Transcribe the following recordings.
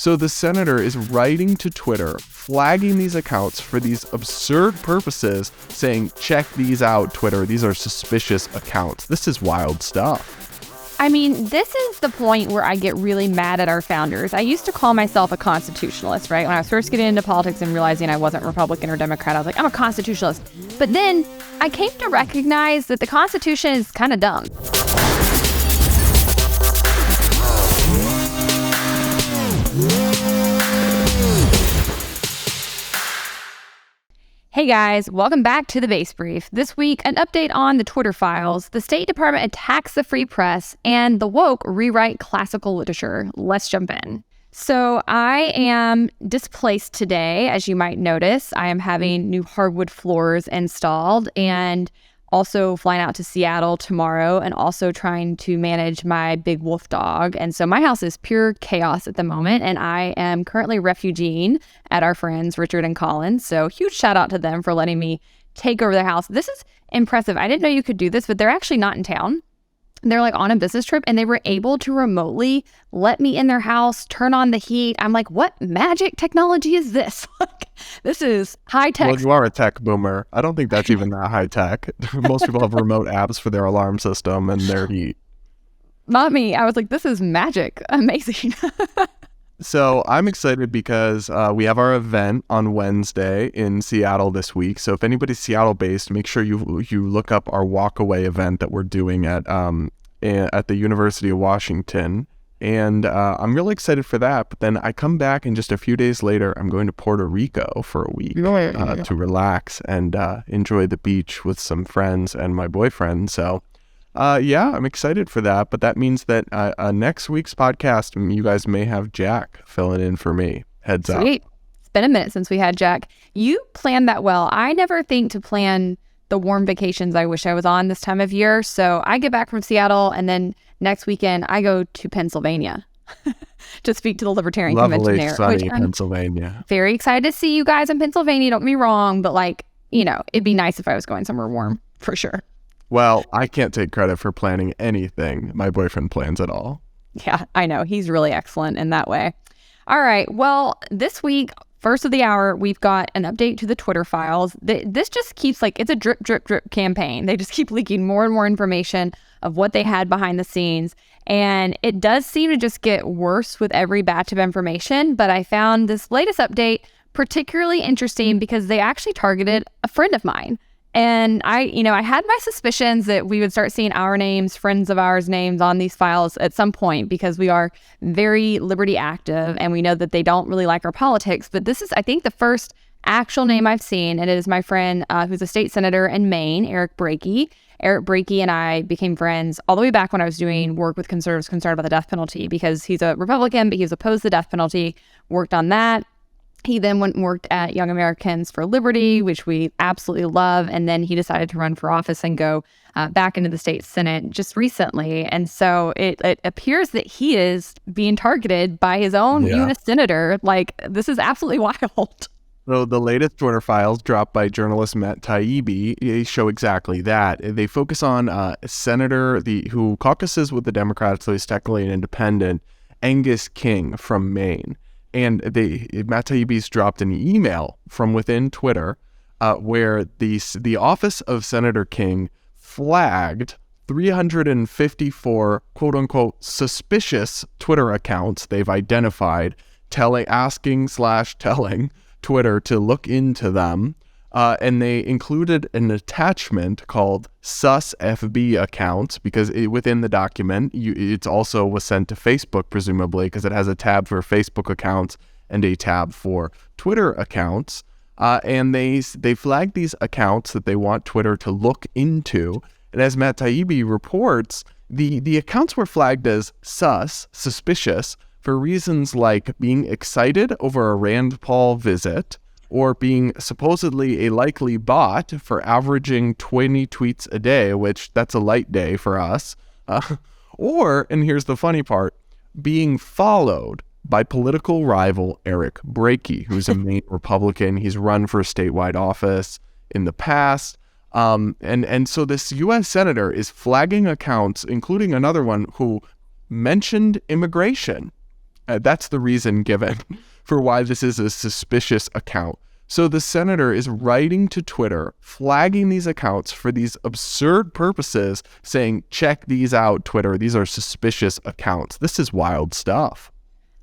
So the senator is writing to Twitter, flagging these accounts for these absurd purposes, saying, check these out, Twitter. These are suspicious accounts. This is wild stuff. I mean, this is the point where I get really mad at our founders. I used to call myself a constitutionalist, right? When I was first getting into politics and realizing I wasn't Republican or Democrat, I was like, I'm a constitutionalist. But then I came to recognize that the Constitution is kind of dumb. Hey guys, welcome back to the Base Brief. This week, an update on the Twitter files, the State Department attacks the free press, and the woke rewrite classical literature. Let's jump in. So I am displaced today, as you might notice. I am having new hardwood floors installed and also flying out to Seattle tomorrow and also trying to manage my big wolf dog. And so my house is pure chaos at the moment, and I am currently refugeeing at our friends Richard and Colin. So huge shout out to them for letting me take over their house. This is impressive. I didn't know you could do this, but they're actually not in town. They're like on a business trip, and they were able to remotely let me in their house, turn on the heat. I'm like, what magic technology is this? Like, this is high tech. Well, you are a tech boomer. I don't think that's even that high tech. Most people have remote apps for their alarm system and their heat. Not me. I was like, this is magic. Amazing. So I'm excited because we have our event on Wednesday in Seattle this week. So if anybody's Seattle based, make sure you look up our walkaway event that we're doing at the University of Washington. And I'm really excited for that. But then I come back, and just a few days later, I'm going to Puerto Rico for a week to relax and enjoy the beach with some friends and my boyfriend. So yeah, I'm excited for that, but that means that next week's podcast, you guys may have Jack filling in for me. Heads up. Sweet. It's been a minute since we had Jack. You planned that well. I never think to plan the warm vacations I wish I was on this time of year. So I get back from Seattle, and then next weekend I go to Pennsylvania to speak to the Libertarian convention there. Lovely, sunny Pennsylvania. Very excited to see you guys in Pennsylvania. Don't get me wrong, but it'd be nice if I was going somewhere warm for sure. Well, I can't take credit for planning anything. My boyfriend plans it all. Yeah, I know. He's really excellent in that way. All right. Well, this week, first of the hour, we've got an update to the Twitter files. This just keeps it's a drip, drip, drip campaign. They just keep leaking more and more information of what they had behind the scenes. And it does seem to just get worse with every batch of information. But I found this latest update particularly interesting because they actually targeted a friend of mine. And I had my suspicions that we would start seeing our names, friends of ours names on these files at some point because we are very liberty active and we know that they don't really like our politics. But this is, I think, the first actual name I've seen. And it is my friend who's a state senator in Maine, Eric Brakey. Eric Brakey and I became friends all the way back when I was doing work with conservatives concerned about the death penalty because he's a Republican, but he was opposed to the death penalty, worked on that. He then went and worked at Young Americans for Liberty, which we absolutely love. And then he decided to run for office and go back into the state Senate just recently. And so it appears that he is being targeted by his own U.S. senator. Like, this is absolutely wild. So the latest Twitter files dropped by journalist Matt Taibbi show exactly that. They focus on a senator who caucuses with the Democrats, so he's technically an independent, Angus King from Maine. And Matt Taibbi's dropped an email from within Twitter where the office of Senator King flagged 354 quote-unquote suspicious Twitter accounts they've identified, telling Twitter to look into them. And they included an attachment called sus FB accounts because within the document, it also was sent to Facebook, presumably, because it has a tab for Facebook accounts and a tab for Twitter accounts. And they flagged these accounts that they want Twitter to look into. And as Matt Taibbi reports, the accounts were flagged as suspicious, for reasons like being excited over a Rand Paul visit, or being supposedly a likely bot for averaging 20 tweets a day, which that's a light day for us, or, and here's the funny part, being followed by political rival Eric Brakey, who's a Maine Republican. He's run for a statewide office in the past. And so this U.S. senator is flagging accounts, including another one who mentioned immigration. That's the reason given for why this is a suspicious account. So the senator is writing to Twitter, flagging these accounts for these absurd purposes, saying, check these out, Twitter. These are suspicious accounts. This is wild stuff.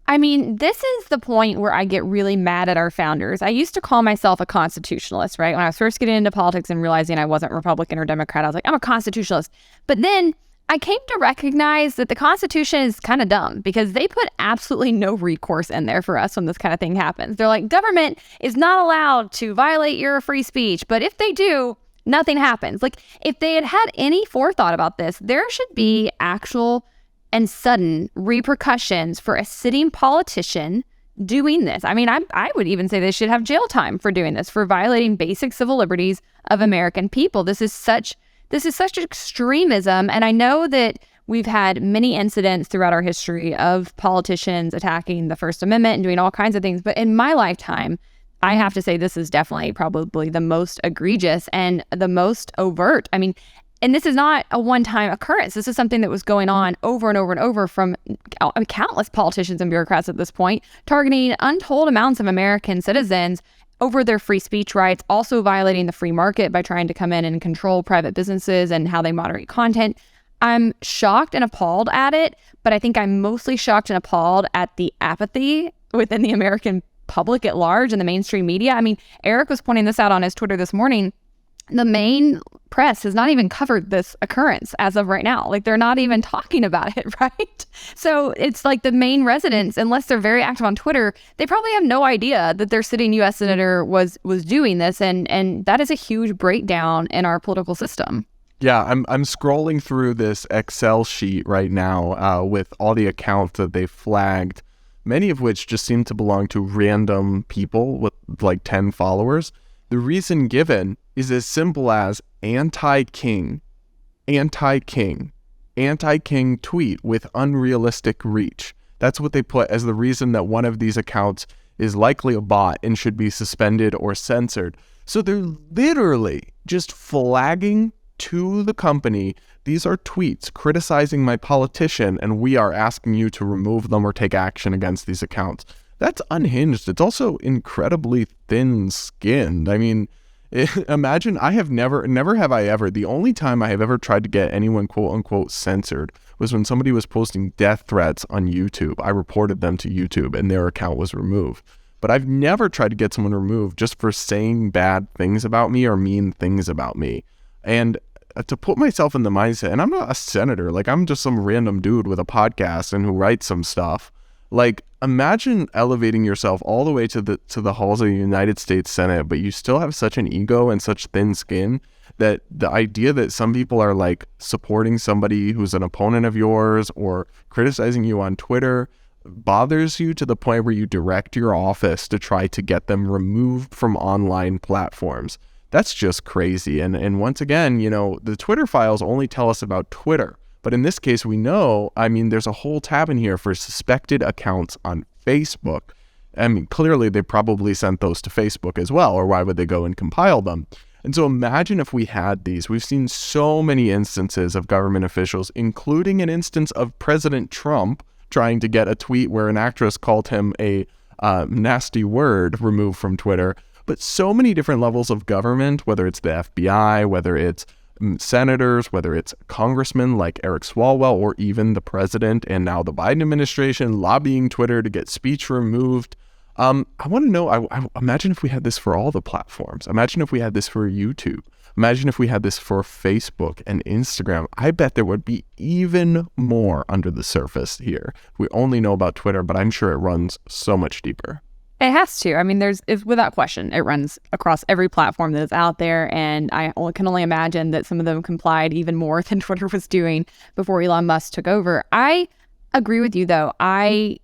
I mean, this is the point where I get really mad at our founders. I used to call myself a constitutionalist, right? When I was first getting into politics and realizing I wasn't Republican or Democrat, I was like, I'm a constitutionalist. But then I came to recognize that the Constitution is kind of dumb because they put absolutely no recourse in there for us when this kind of thing happens. They're like, government is not allowed to violate your free speech, but if they do, nothing happens. Like, if they had had any forethought about this, there should be actual and sudden repercussions for a sitting politician doing this. I mean, I would even say they should have jail time for doing this, for violating basic civil liberties of American people. This is such extremism. And I know that we've had many incidents throughout our history of politicians attacking the First Amendment and doing all kinds of things. But in my lifetime, I have to say this is definitely probably the most egregious and the most overt. I mean, and this is not a one-time occurrence. This is something that was going on over and over and over from countless politicians and bureaucrats at this point, targeting untold amounts of American citizens over their free speech rights, also violating the free market by trying to come in and control private businesses and how they moderate content. I'm shocked and appalled at it, but I think I'm mostly shocked and appalled at the apathy within the American public at large and the mainstream media. I mean, Eric was pointing this out on his Twitter this morning. The main press has not even covered this occurrence as of right now. Like, they're not even talking about it, right? So it's like the main residents, unless they're very active on Twitter, they probably have no idea that their sitting U.S. senator was doing this. And that is a huge breakdown in our political system. Yeah, I'm scrolling through this Excel sheet right now with all the accounts that they flagged, many of which just seem to belong to random people with like 10 followers. The reason given is as simple as anti-king tweet with unrealistic reach. That's what they put as the reason that one of these accounts is likely a bot and should be suspended or censored. So they're literally just flagging to the company, these are tweets criticizing my politician, and we are asking you to remove them or take action against these accounts. That's unhinged. It's also incredibly thin-skinned. I mean, imagine I have never have I ever, the only time I have ever tried to get anyone quote-unquote censored was when somebody was posting death threats on YouTube. I reported them to YouTube and their account was removed. But I've never tried to get someone removed just for saying bad things about me or mean things about me. And to put myself in the mindset, and I'm not a senator, like I'm just some random dude with a podcast and who writes some stuff. Like, imagine elevating yourself all the way to the halls of the United States Senate, but you still have such an ego and such thin skin that the idea that some people are like supporting somebody who's an opponent of yours or criticizing you on Twitter bothers you to the point where you direct your office to try to get them removed from online platforms. That's just crazy. And once again, you know, the Twitter files only tell us about Twitter. But in this case, we know, I mean, there's a whole tab in here for suspected accounts on Facebook. I mean, clearly they probably sent those to Facebook as well, or why would they go and compile them? And so imagine if we had these. We've seen so many instances of government officials, including an instance of President Trump trying to get a tweet where an actress called him a nasty word removed from Twitter. But so many different levels of government, whether it's the FBI, whether it's senators, whether it's congressmen like Eric Swalwell, or even the president and now the Biden administration lobbying Twitter to get speech removed. I want to know, I imagine if we had this for all the platforms. Imagine if we had this for YouTube. Imagine if we had this for Facebook and Instagram. I bet there would be even more under the surface here. We only know about Twitter, but I'm sure it runs so much deeper. It has to. I mean, it's without question, it runs across every platform that is out there. And I can only imagine that some of them complied even more than Twitter was doing before Elon Musk took over. I agree with you, though. I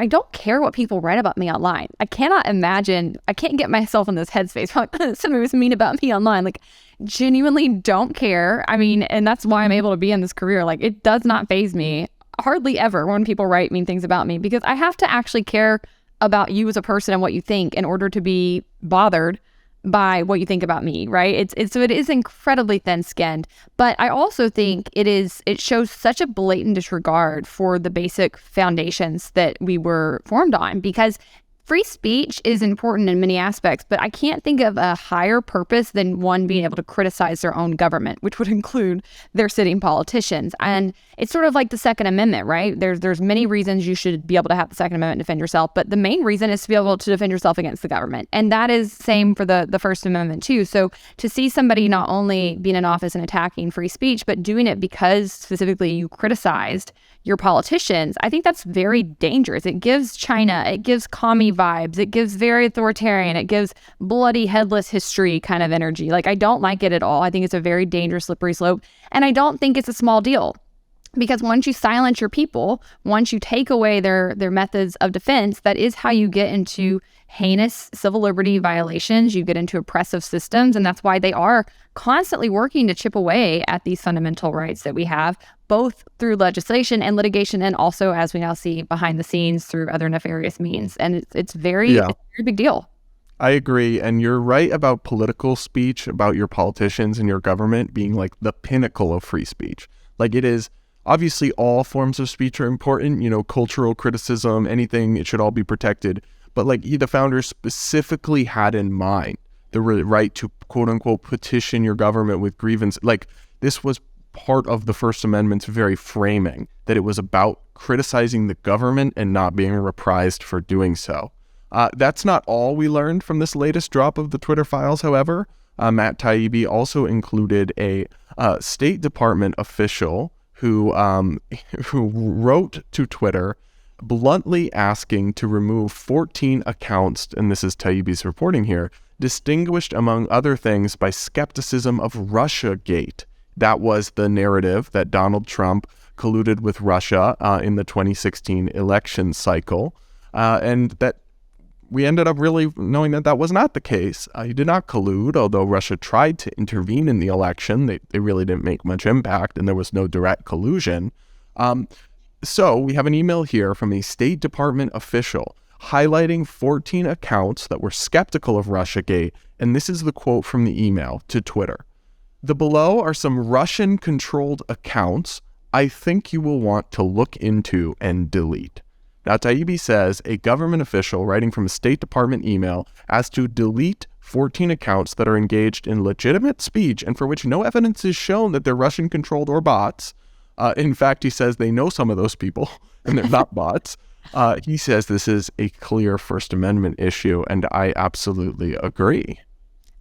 don't care what people write about me online. I cannot imagine, I can't get myself in this headspace. Somebody was mean about me online. Like, genuinely don't care. I mean, and that's why I'm able to be in this career. Like, it does not faze me hardly ever when people write mean things about me, because I have to actually care about you as a person and what you think in order to be bothered by what you think about me, right? So it is incredibly thin-skinned, but I also think it shows such a blatant disregard for the basic foundations that we were formed on, because free speech is important in many aspects, but I can't think of a higher purpose than one being able to criticize their own government, which would include their sitting politicians. And it's sort of like the Second Amendment, right? There's many reasons you should be able to have the Second Amendment to defend yourself, but the main reason is to be able to defend yourself against the government. And that is same for the First Amendment too. So to see somebody not only being in office and attacking free speech, but doing it because specifically you criticized your politicians, I think that's very dangerous. It gives China, it gives commie vibes, it gives very authoritarian, it gives bloody headless history kind of energy. Like, I don't like it at all. I think it's a very dangerous slippery slope, and I don't think it's a small deal. Because once you silence your people, once you take away their methods of defense, that is how you get into heinous civil liberty violations. You get into oppressive systems, and that's why they are constantly working to chip away at these fundamental rights that we have, both through legislation and litigation, and also, as we now see, behind the scenes through other nefarious means. And it's a very big deal. I agree. And you're right about political speech, about your politicians and your government being like the pinnacle of free speech. Like, it is. Obviously, all forms of speech are important, cultural criticism, anything, it should all be protected. But like the founders specifically had in mind the right to, quote unquote, petition your government with grievance. Like, this was part of the First Amendment's very framing, that it was about criticizing the government and not being reprised for doing so. That's not all we learned from this latest drop of the Twitter files, however. Matt Taibbi also included a State Department official who wrote to Twitter bluntly asking to remove 14 accounts, and this is Taibbi's reporting here, distinguished among other things by skepticism of Russiagate. That was the narrative that Donald Trump colluded with Russia in the 2016 election cycle, and that we ended up really knowing that that was not the case. He did not collude, although Russia tried to intervene in the election. They really didn't make much impact, and there was no direct collusion. So we have an email here from a State Department official highlighting 14 accounts that were skeptical of Russiagate, and this is the quote from the email to Twitter. "The below are some Russian-controlled accounts I think you will want to look into and delete." Now, Taibbi says a government official writing from a State Department email asked to delete 14 accounts that are engaged in legitimate speech and for which no evidence is shown that they're Russian-controlled or bots. In fact, he says they know some of those people and they're not bots. He says this is a clear First Amendment issue, and I absolutely agree.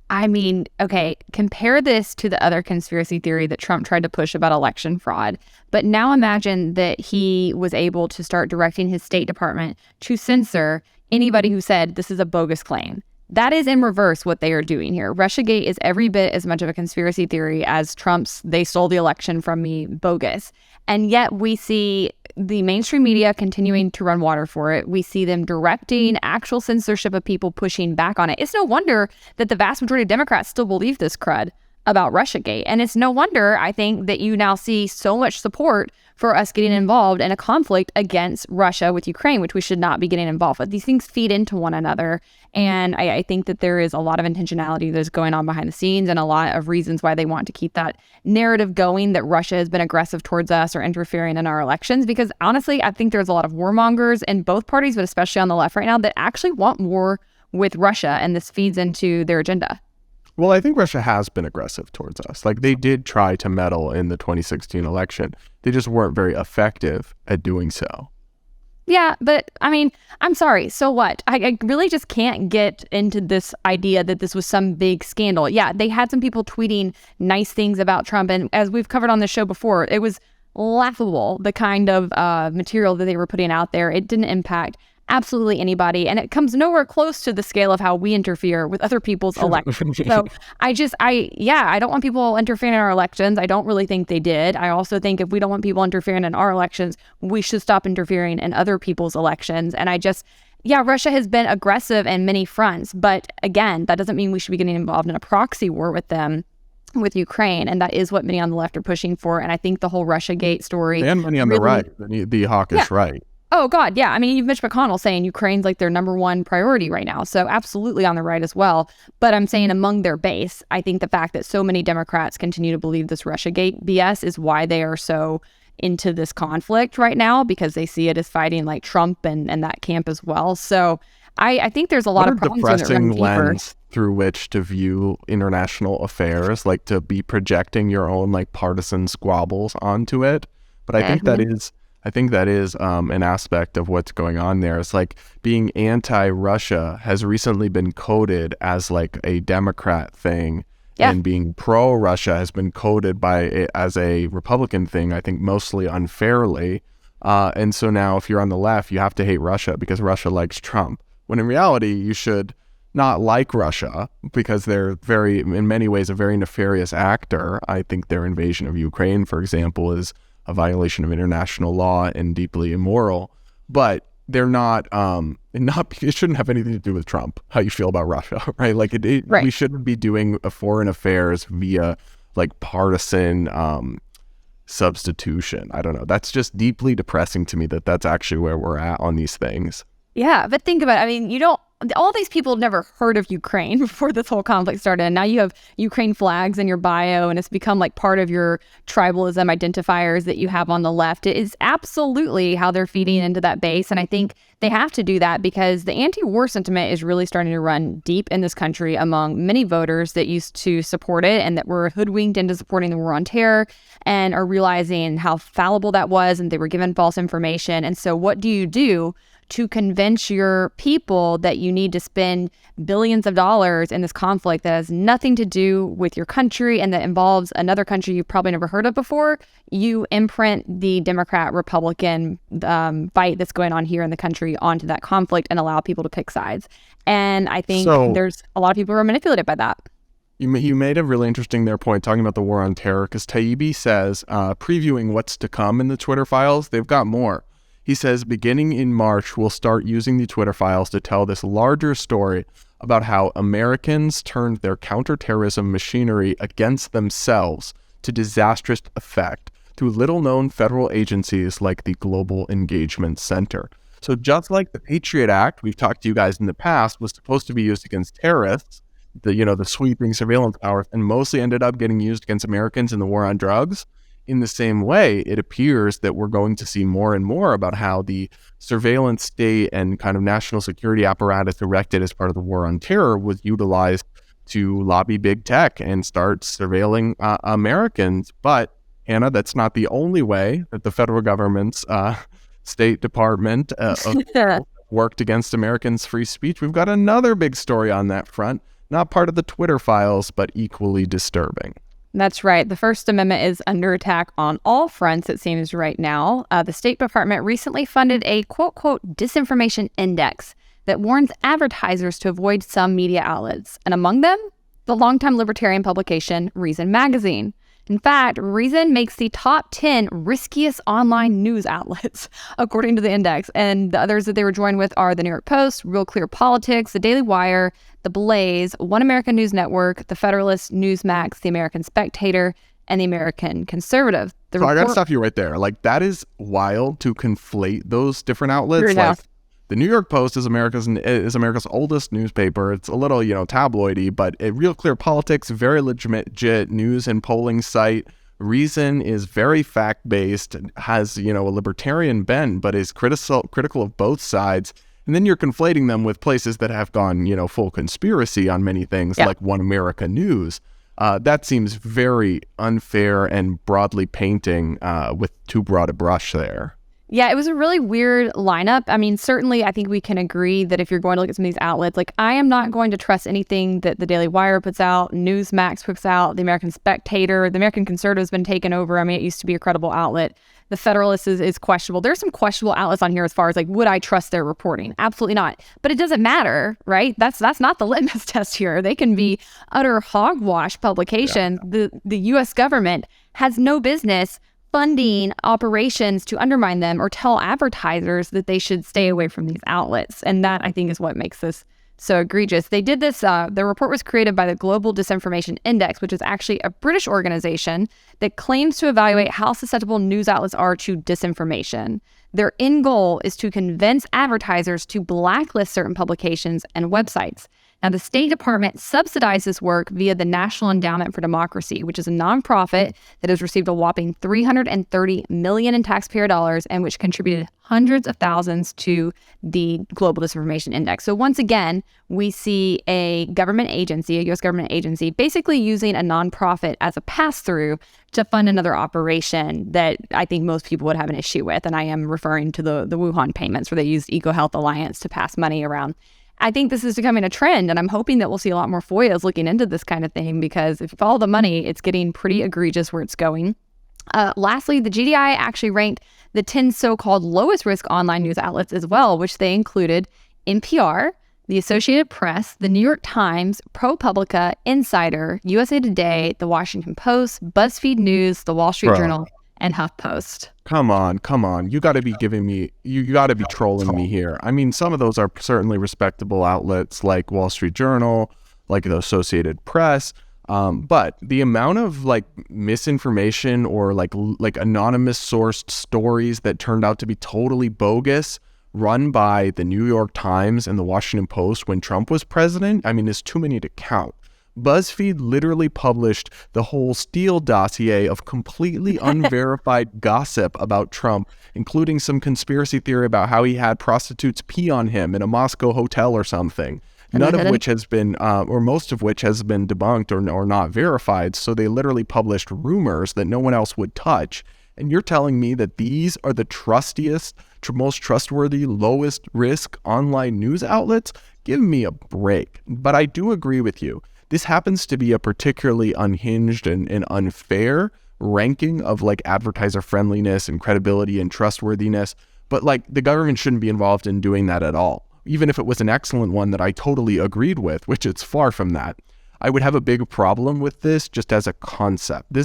I mean, okay, compare this to the other conspiracy theory that Trump tried to push about election fraud. But now imagine that he was able to start directing his State Department to censor anybody who said this is a bogus claim. That is in reverse what they are doing here. Russiagate is every bit as much of a conspiracy theory as Trump's "they stole the election from me" bogus. And yet we see the mainstream media continuing to run water for it. We see them directing actual censorship of people pushing back on it. It's no wonder that the vast majority of Democrats still believe this crud about Russiagate. And it's no wonder, I think, that you now see so much support for us getting involved in a conflict against Russia with Ukraine, which we should not be getting involved with. These things feed into one another. And I think that there is a lot of intentionality that's going on behind the scenes, and a lot of reasons why they want to keep that narrative going that Russia has been aggressive towards us or interfering in our elections. Because honestly, I think there's a lot of warmongers in both parties, but especially on the left right now, that actually want war with Russia, and this feeds into their agenda. Well, I think Russia has been aggressive towards us. Like, they did try to meddle in the 2016 election. They just weren't very effective at doing so. Yeah, but I mean, I'm sorry. So what? I really just can't get into this idea that this was some big scandal. Yeah, they had some people tweeting nice things about Trump. And as we've covered on the show before, it was laughable, the kind of material that they were putting out there. It didn't impact absolutely anybody, and it comes nowhere close to the scale of how we interfere with other people's elections. So I don't want people interfering in our elections. I don't really think they did. I also think if we don't want people interfering in our elections, we should stop interfering in other people's elections. And Russia has been aggressive in many fronts, but again, that doesn't mean we should be getting involved in a proxy war with them, with Ukraine, and that is what many on the left are pushing for. And I think the whole Russiagate story, and many on the right, the hawkish right. Oh, God, yeah. I mean, you've Mitch McConnell saying Ukraine's like their number one priority right now. So absolutely on the right as well. But I'm saying among their base, I think the fact that so many Democrats continue to believe this Russiagate BS is why they are so into this conflict right now, because they see it as fighting like Trump and that camp as well. So I think there's a lot of problems with it depressing running deeper. lens through which to view international affairs, like to be projecting your own like partisan squabbles onto it. But I think that is an aspect of what's going on there. It's like being anti-Russia has recently been coded as like a Democrat thing, and being pro-Russia has been coded as a Republican thing, I think mostly unfairly. And so now if you're on the left, you have to hate Russia because Russia likes Trump. When in reality, you should not like Russia because they're in many ways, a very nefarious actor. I think their invasion of Ukraine, for example, is a violation of international law and deeply immoral, but they're not, it shouldn't have anything to do with Trump, how you feel about Russia, right? Like we shouldn't be doing foreign affairs via like partisan substitution. I don't know. That's just deeply depressing to me that that's actually where we're at on these things. Yeah, but think about it. I mean, all these people have never heard of Ukraine before this whole conflict started. And now you have Ukraine flags in your bio, and it's become like part of your tribalism identifiers that you have on the left. It is absolutely how they're feeding into that base. And I think they have to do that because the anti-war sentiment is really starting to run deep in this country among many voters that used to support it and that were hoodwinked into supporting the war on terror and are realizing how fallible that was, and they were given false information. And so what do you do to convince your people that you need to spend billions of dollars in this conflict that has nothing to do with your country and that involves another country you've probably never heard of before? You imprint the Democrat-Republican fight that's going on here in the country onto that conflict and allow people to pick sides. And I think there's a lot of people who are manipulated by that. You made a really interesting point talking about the war on terror, because Taibbi says, previewing what's to come in the Twitter files, they've got more. He says, beginning in March, we'll start using the Twitter files to tell this larger story about how Americans turned their counterterrorism machinery against themselves to disastrous effect through little-known federal agencies like the Global Engagement Center. So just like the Patriot Act, we've talked to you guys in the past, was supposed to be used against terrorists, the sweeping surveillance powers, and mostly ended up getting used against Americans in the war on drugs. In the same way, it appears that we're going to see more and more about how the surveillance state and kind of national security apparatus erected as part of the war on terror was utilized to lobby big tech and start surveilling Americans. But, Hannah, that's not the only way that the federal government's State Department worked against Americans' free speech. We've got another big story on that front, not part of the Twitter files, but equally disturbing. That's right. The First Amendment is under attack on all fronts, it seems, right now. The State Department recently funded a quote-quote disinformation index that warns advertisers to avoid some media outlets, and among them, the longtime libertarian publication Reason Magazine. In fact, Reason makes the top 10 riskiest online news outlets, according to the index. And the others that they were joined with are the New York Post, Real Clear Politics, the Daily Wire, the Blaze, One American News Network, the Federalist, Newsmax, the American Spectator, and the American Conservative. I got to stop you right there. Like, that is wild to conflate those different outlets. Like, the New York Post is America's oldest newspaper. It's a little, tabloidy, but Real Clear Politics, very legit news and polling site. Reason is very fact-based, has, a libertarian bent, but is critical of both sides. And then you're conflating them with places that have gone, full conspiracy on many things, like One America News. That seems very unfair and broadly painting with too broad a brush there. Yeah, it was a really weird lineup. I mean, certainly, I think we can agree that if you're going to look at some of these outlets, like, I am not going to trust anything that the Daily Wire puts out, Newsmax puts out, the American Spectator, the American Conservative has been taken over. I mean, it used to be a credible outlet. The Federalist is questionable. There's some questionable outlets on here as far as, like, would I trust their reporting? Absolutely not. But it doesn't matter, right? That's not the litmus test here. They can be utter hogwash publications. Yeah. The U.S. government has no business funding operations to undermine them or tell advertisers that they should stay away from these outlets. And that, I think, is what makes this so egregious. They did this, the report was created by the Global Disinformation Index, which is actually a British organization that claims to evaluate how susceptible news outlets are to disinformation. Their end goal is to convince advertisers to blacklist certain publications and websites. Now, the State Department subsidized this work via the National Endowment for Democracy, which is a nonprofit that has received a whopping $330 million in taxpayer dollars and which contributed hundreds of thousands to the Global Disinformation Index. So once again, we see a government agency, a U.S. government agency, basically using a nonprofit as a pass-through to fund another operation that I think most people would have an issue with. And I am referring to the Wuhan payments where they used EcoHealth Alliance to pass money around. I think this is becoming a trend, and I'm hoping that we'll see a lot more FOIAs looking into this kind of thing, because if you follow the money, it's getting pretty egregious where it's going. Lastly, the GDI actually ranked the 10 so-called lowest risk online news outlets as well, which they included NPR, the Associated Press, the New York Times, ProPublica, Insider, USA Today, the Washington Post, BuzzFeed News, the Wall Street Journal, and HuffPost. Come on. You got to be giving me, you got to be trolling me here. I mean, some of those are certainly respectable outlets like Wall Street Journal, like the Associated Press. But the amount of like misinformation or like anonymous sourced stories that turned out to be totally bogus run by the New York Times and the Washington Post when Trump was president, I mean, it's too many to count. BuzzFeed literally published the whole Steele dossier of completely unverified gossip about Trump, including some conspiracy theory about how he had prostitutes pee on him in a Moscow hotel or something. None of which has been, or most of which has been debunked or not verified. So they literally published rumors that no one else would touch. And you're telling me that these are the trustiest, most trustworthy, lowest risk online news outlets? Give me a break. But I do agree with you. This happens to be a particularly unhinged and unfair ranking of like advertiser friendliness and credibility and trustworthiness. But like the government shouldn't be involved in doing that at all. Even if it was an excellent one that I totally agreed with, which it's far from that. I would have a big problem with this just as a concept.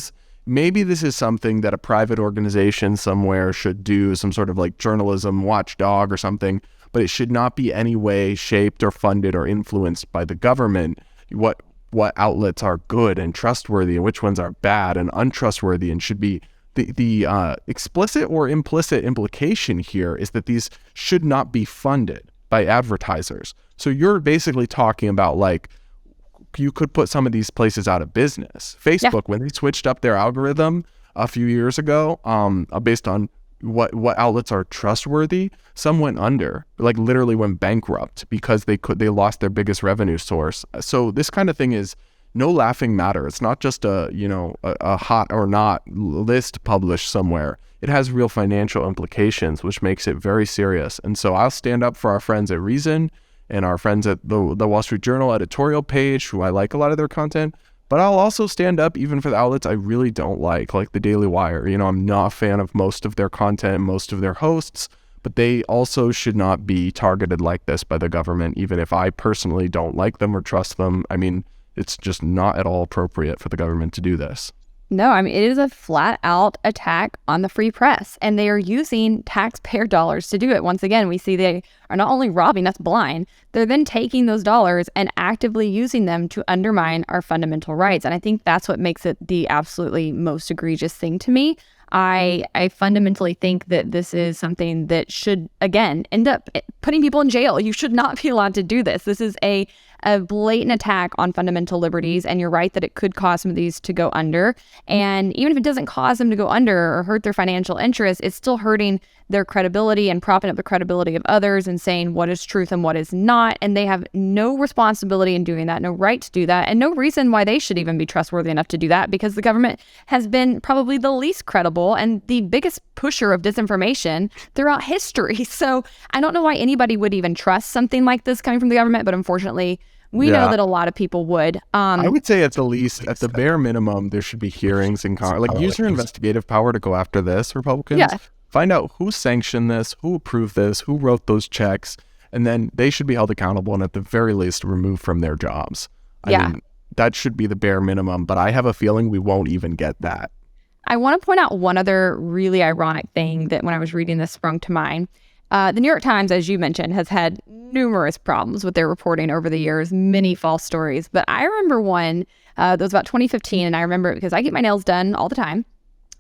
Maybe this is something that a private organization somewhere should do, some sort of like journalism watchdog or something, but it should not be any way shaped or funded or influenced by the government. What outlets are good and trustworthy and which ones are bad and untrustworthy, and should be the explicit or implicit implication here is that these should not be funded by advertisers. So you're basically talking about like you could put some of these places out of business. Facebook, when they switched up their algorithm a few years ago, based on what outlets are trustworthy, some went under, like literally went bankrupt because they lost their biggest revenue source. So this kind of thing is no laughing matter. It's not just a hot or not list published somewhere. It has real financial implications, which makes it very serious. And so I'll stand up for our friends at Reason and our friends at the Wall Street Journal editorial page, who I like a lot of their content. But I'll also stand up even for the outlets I really don't like the Daily Wire. I'm not a fan of most of their content, most of their hosts, but they also should not be targeted like this by the government, even if I personally don't like them or trust them. I mean, it's just not at all appropriate for the government to do this. No, I mean, it is a flat out attack on the free press, and they are using taxpayer dollars to do it. Once again, we see they are not only robbing us blind, they're then taking those dollars and actively using them to undermine our fundamental rights. And I think that's what makes it the absolutely most egregious thing to me. I fundamentally think that this is something that should, again, end up putting people in jail. You should not be allowed to do this. This is a blatant attack on fundamental liberties, and you're right that it could cause some of these to go under. And even if it doesn't cause them to go under or hurt their financial interests, it's still hurting their credibility and propping up the credibility of others and saying what is truth and what is not. And they have no responsibility in doing that, no right to do that, and no reason why they should even be trustworthy enough to do that, because the government has been probably the least credible and the biggest pusher of disinformation throughout history. So I don't know why anybody would even trust something like this coming from the government, but unfortunately, we know that a lot of people would. I would say at the bare minimum, there should be hearings in Congress. Like, use your investigative power to go after this, Republicans. Yeah. Find out who sanctioned this, who approved this, who wrote those checks, and then they should be held accountable and at the very least removed from their jobs. I mean, that should be the bare minimum, but I have a feeling we won't even get that. I want to point out one other really ironic thing that when I was reading this sprung to mind. The New York Times, as you mentioned, has had numerous problems with their reporting over the years, many false stories. But I remember one that was about 2015, and I remember it because I get my nails done all the time.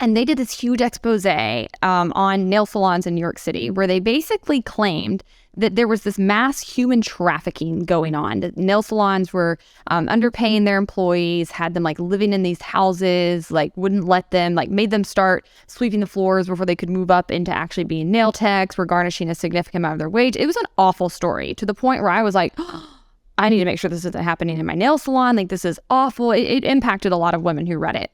And they did this huge expose on nail salons in New York City, where they basically claimed that there was this mass human trafficking going on. That nail salons were underpaying their employees, had them like living in these houses, like wouldn't let them, like made them start sweeping the floors before they could move up into actually being nail techs, were garnishing a significant amount of their wage. It was an awful story, to the point where I was like, oh, I need to make sure this isn't happening in my nail salon. Like, this is awful. It impacted a lot of women who read it.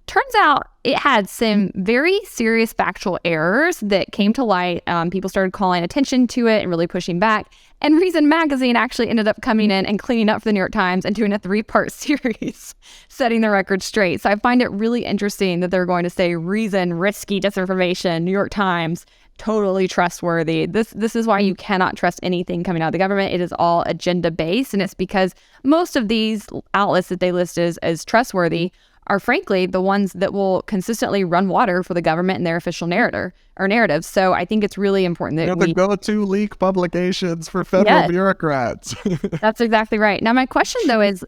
Turns out it had some very serious factual errors that came to light. People started calling attention to it and really pushing back. And Reason Magazine actually ended up coming in and cleaning up for the New York Times and doing a 3-part series, setting the record straight. So I find it really interesting that they're going to say Reason, risky disinformation, New York Times, totally trustworthy. This is why you cannot trust anything coming out of the government. It is all agenda-based, and it's because most of these outlets that they list as trustworthy are frankly the ones that will consistently run water for the government and their official narrative. So I think it's really important that the go-to leak publications for federal bureaucrats. That's exactly right. Now, my question, though, is,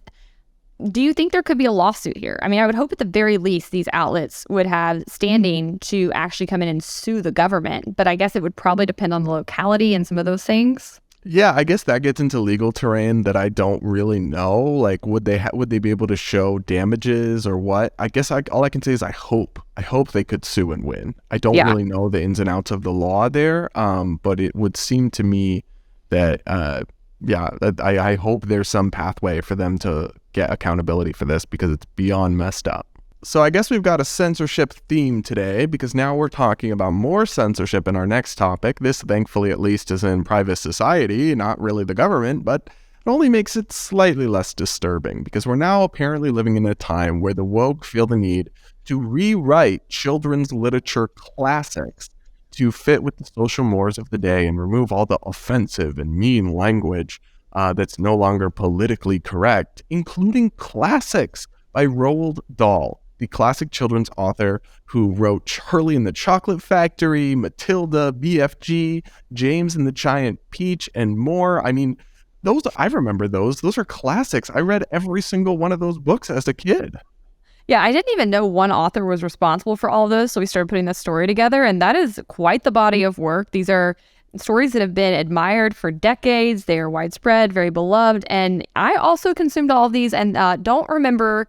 do you think there could be a lawsuit here? I mean, I would hope at the very least these outlets would have standing to actually come in and sue the government, but I guess it would probably depend on the locality and some of those things. Yeah, I guess that gets into legal terrain that I don't really know. Like, would they be able to show damages or what? I guess all I can say is I hope they could sue and win. I don't really know the ins and outs of the law there, but it would seem to me that I hope there's some pathway for them to get accountability for this, because it's beyond messed up. So I guess we've got a censorship theme today, because now we're talking about more censorship in our next topic. This, thankfully, at least is in private society, not really the government, but it only makes it slightly less disturbing, because we're now apparently living in a time where the woke feel the need to rewrite children's literature classics to fit with the social mores of the day and remove all the offensive and mean language that's no longer politically correct, including classics by Roald Dahl, the classic children's author who wrote Charlie and the Chocolate Factory, Matilda, BFG, James and the Giant Peach, and more. I mean, I remember those. Those are classics. I read every single one of those books as a kid. Yeah, I didn't even know one author was responsible for all of those, so we started putting this story together, and that is quite the body of work. These are stories that have been admired for decades. They are widespread, very beloved, and I also consumed all of these and don't remember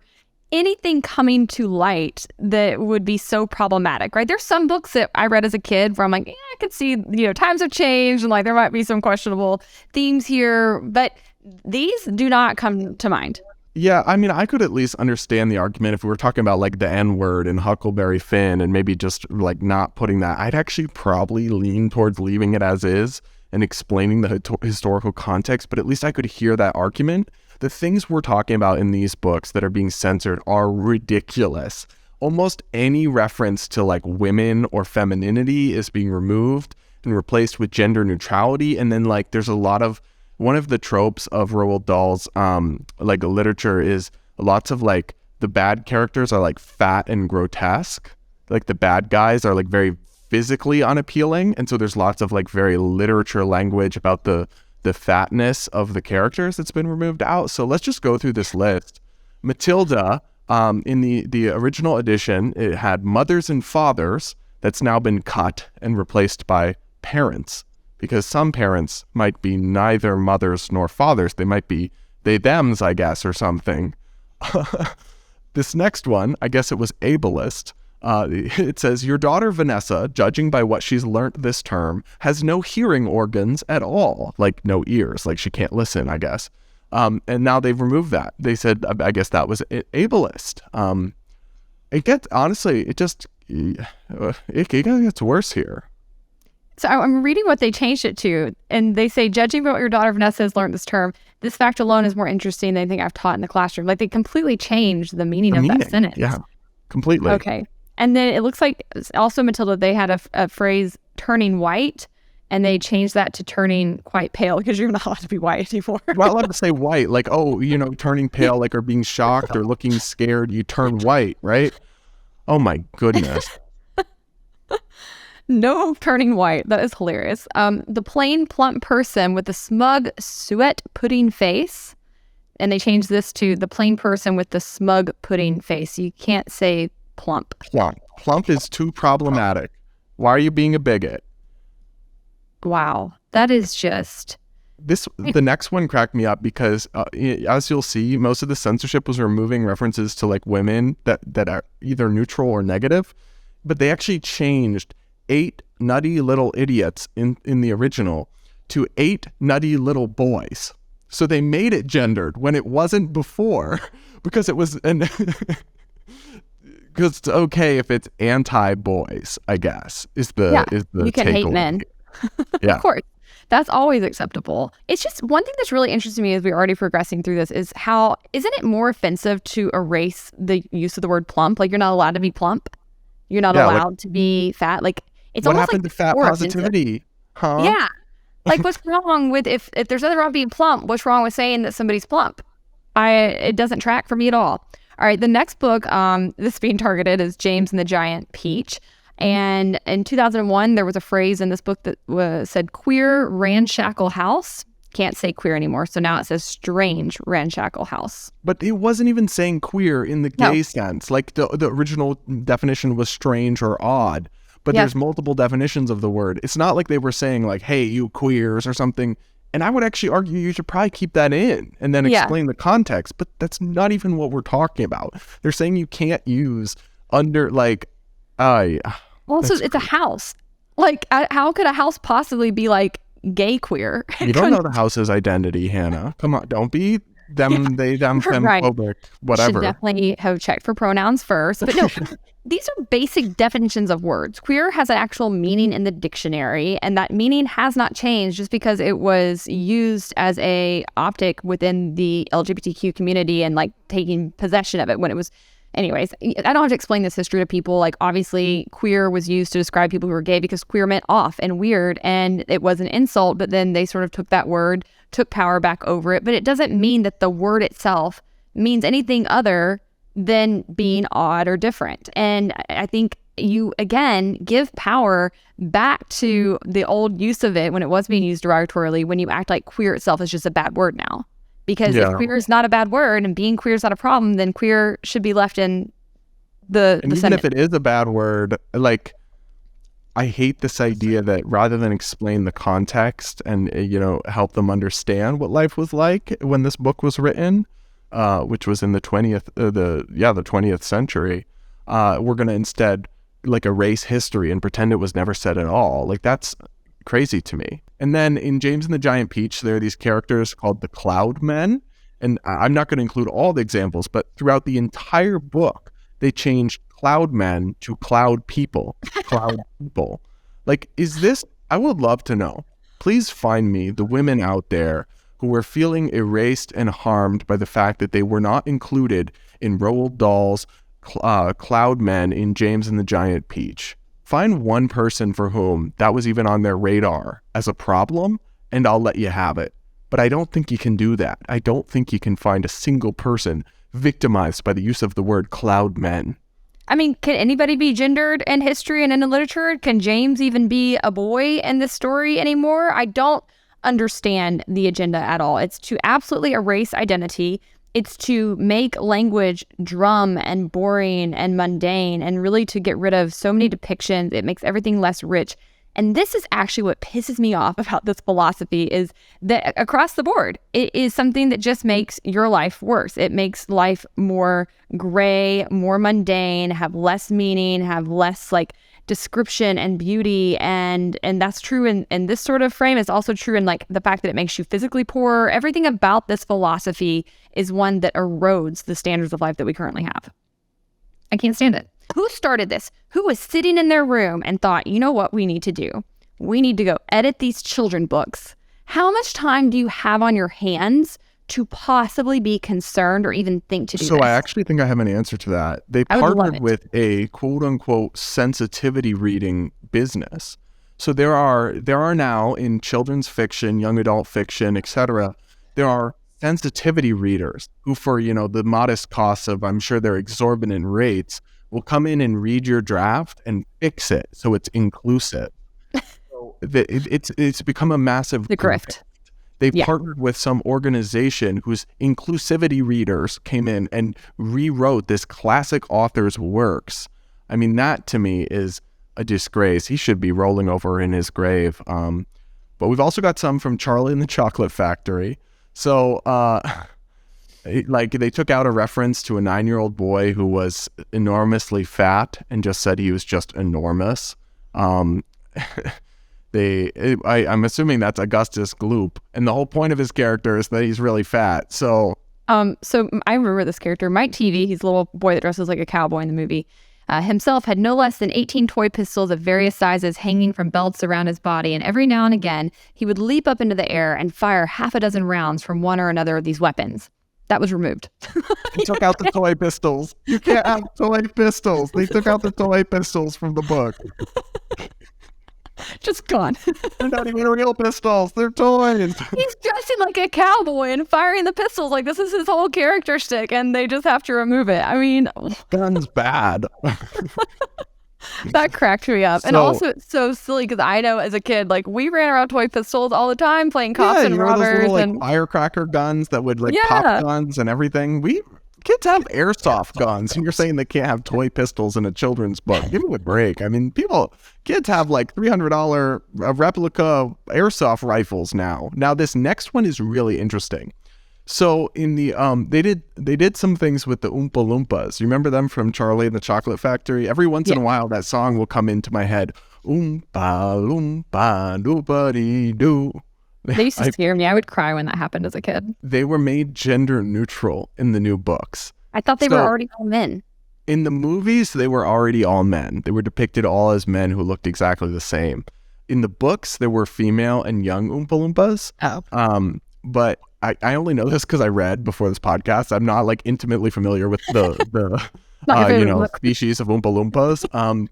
anything coming to light that would be so problematic, right? There's some books that I read as a kid where I'm like, I could see, times have changed and like there might be some questionable themes here, but these do not come to mind. Yeah, I mean, I could at least understand the argument if we were talking about like the N-word and Huckleberry Finn and maybe just like not putting that. I'd actually probably lean towards leaving it as is and explaining the historical context, but at least I could hear that argument. The things we're talking about in these books that are being censored are ridiculous. Almost any reference to like women or femininity is being removed and replaced with gender neutrality. And then like there's a lot of, one of the tropes of Roald Dahl's like literature is lots of like the bad characters are like fat and grotesque. Like the bad guys are like very physically unappealing. And so there's lots of like very literature language about the fatness of the characters that's been removed out. So let's just go through this list. Matilda, in the original edition, it had mothers and fathers. That's now been cut and replaced by parents, because some parents might be neither mothers nor fathers. They might be they-thems, I guess, or something. This next one, I guess it was ableist. It says, your daughter Vanessa, judging by what she's learnt this term, has no hearing organs at all. Like no ears, like she can't listen, I guess. And now they've removed that. They said, I guess that was ableist. It gets worse here. So I'm reading what they changed it to, and they say, judging by what your daughter Vanessa has learned this term, this fact alone is more interesting than anything I've taught in the classroom. Like they completely changed the meaning that sentence. Yeah, completely. Okay. And then it looks like also Matilda, they had a phrase turning white, and they changed that to turning quite pale, because you're not allowed to be white anymore. Well, I love to say white, like, turning pale, like, or being shocked or looking scared, you turn white, right? Oh my goodness. No turning white. That is hilarious. The plain plump person with the smug suet pudding face. And they changed this to the plain person with the smug pudding face. You can't say plump. Plump. Plump is too problematic. Why are you being a bigot? Wow. That is just... The next one cracked me up because, as you'll see, most of the censorship was removing references to like women that are either neutral or negative, but they actually changed 8 nutty little idiots in the original to 8 nutty little boys. So they made it gendered when it wasn't before, because it was because it's okay if it's anti-boys, I guess, is the you can hate men. Yeah. Of course. That's always acceptable. It's just one thing that's really interesting to me as we're already progressing through this is how, isn't it more offensive to erase the use of the word plump? Like, you're not allowed to be plump. You're not allowed to be fat. Like, it's what almost happened like to fat positivity? Huh? Yeah. Like, what's wrong with, if there's nothing wrong with being plump, what's wrong with saying that somebody's plump? It doesn't track for me at all. All right, the next book this being targeted is James and the Giant Peach. And in 2001, there was a phrase in this book that said queer ramshackle house. Can't say queer anymore. So now it says strange ramshackle house. But it wasn't even saying queer in the gay sense. Like the original definition was strange or odd. But there's multiple definitions of the word. It's not like they were saying like, hey, you queers or something. And I would actually argue you should probably keep that in and then explain the context. But that's not even what we're talking about. They're saying you can't use under like... Also, it's a house. Like, how could a house possibly be like gay queer? You don't know the house's identity, Hannah. Come on, don't be them, they, them, phobic, whatever. Should definitely have checked for pronouns first. But no, these are basic definitions of words. Queer has an actual meaning in the dictionary, and that meaning has not changed just because it was used as a optic within the LGBTQ community and like taking possession of it when it was... Anyways, I don't have to explain this history to people. Like, obviously, queer was used to describe people who were gay because queer meant off and weird, and it was an insult, but then they sort of took that word, took power back over it. But it doesn't mean that the word itself means anything other than being odd or different. And I think you, again, give power back to the old use of it when it was being used derogatorily, when you act like queer itself is just a bad word now. Because if queer is not a bad word and being queer is not a problem, then queer should be left in the even sentence. If it is a bad word, like, I hate this idea that rather than explain the context and, help them understand what life was like when this book was written, which was in the 20th century, we're going to instead like erase history and pretend it was never said at all. Like, that's crazy to me. And then in James and the Giant Peach, there are these characters called the Cloud Men. And I'm not going to include all the examples, but throughout the entire book, they changed Cloud Men to Cloud People. Cloud People. Like, is this... I would love to know. Please find me the women out there who were feeling erased and harmed by the fact that they were not included in Roald Dahl's Cloud Men in James and the Giant Peach. Find one person for whom that was even on their radar as a problem, and I'll let you have it. But I don't think you can do that. I don't think you can find a single person victimized by the use of the word cloud men. I mean, can anybody be gendered in history and in literature? Can James even be a boy in this story anymore? I don't understand the agenda at all. It's to absolutely erase identity. It's to make language drum and boring and mundane, and really to get rid of so many depictions. It makes everything less rich. And this is actually what pisses me off about this philosophy, is that across the board, it is something that just makes your life worse. It makes life more gray, more mundane, have less meaning, have less like description and beauty. And that's true in this sort of frame. It's also true in like the fact that it makes you physically poorer. Everything about this philosophy is one that erodes the standards of life that we currently have. I can't stand it. Who started this? Who was sitting in their room and thought, you know what we need to do? We need to go edit these children books. How much time do you have on your hands to possibly be concerned or even think to do this? So I actually think I have an answer to that. They partnered with a quote unquote sensitivity reading business. So there are now in children's fiction, young adult fiction, etc., there are sensitivity readers who, for the modest costs of, I'm sure they're exorbitant rates, will come in and read your draft and fix it so it's inclusive. So it's become a massive The grift. They partnered with some organization whose inclusivity readers came in and rewrote this classic author's works. I mean, that to me is a disgrace. He should be rolling over in his grave. But we've also got some from Charlie and the Chocolate Factory. So, like, they took out a reference to a 9-year-old boy who was enormously fat and just said he was just enormous. I'm assuming that's Augustus Gloop, and the whole point of his character is that he's really fat. So I remember this character, Mike TV. He's a little boy that dresses like a cowboy in the movie. Himself had no less than 18 toy pistols of various sizes hanging from belts around his body, and every now and again, he would leap up into the air and fire half a dozen rounds from one or another of these weapons. That was removed. They took out the toy pistols. You can't have toy pistols. They took out the toy pistols from the book. Just gone. They're not even real pistols. They're toys. He's dressing like a cowboy and firing the pistols. Like, this is his whole character shtick, and they just have to remove it. I mean, gun's bad. That cracked me up. And also, it's so silly because I know as a kid, like, we ran around toy pistols all the time playing cops and robbers. Those little, and firecracker guns that would pop guns and everything. Kids have airsoft guns, and you're saying they can't have toy pistols in a children's book. Give me a break. I mean, kids have like $300 replica airsoft rifles now. Now, this next one is really interesting. So in the they did some things with the Oompa Loompas. You remember them from Charlie and the Chocolate Factory? Every once in a while, that song will come into my head. Oompa Loompa Doobity-doo. They used to scare me. I would cry when that happened as a kid. They were made gender neutral in the new books. I thought they were already all men. In the movies, they were already all men. They were depicted all as men who looked exactly the same. In the books, there were female and young Oompa Loompas. Oh. But I only know this because I read before this podcast. I'm not intimately familiar with the species of Oompa Loompas.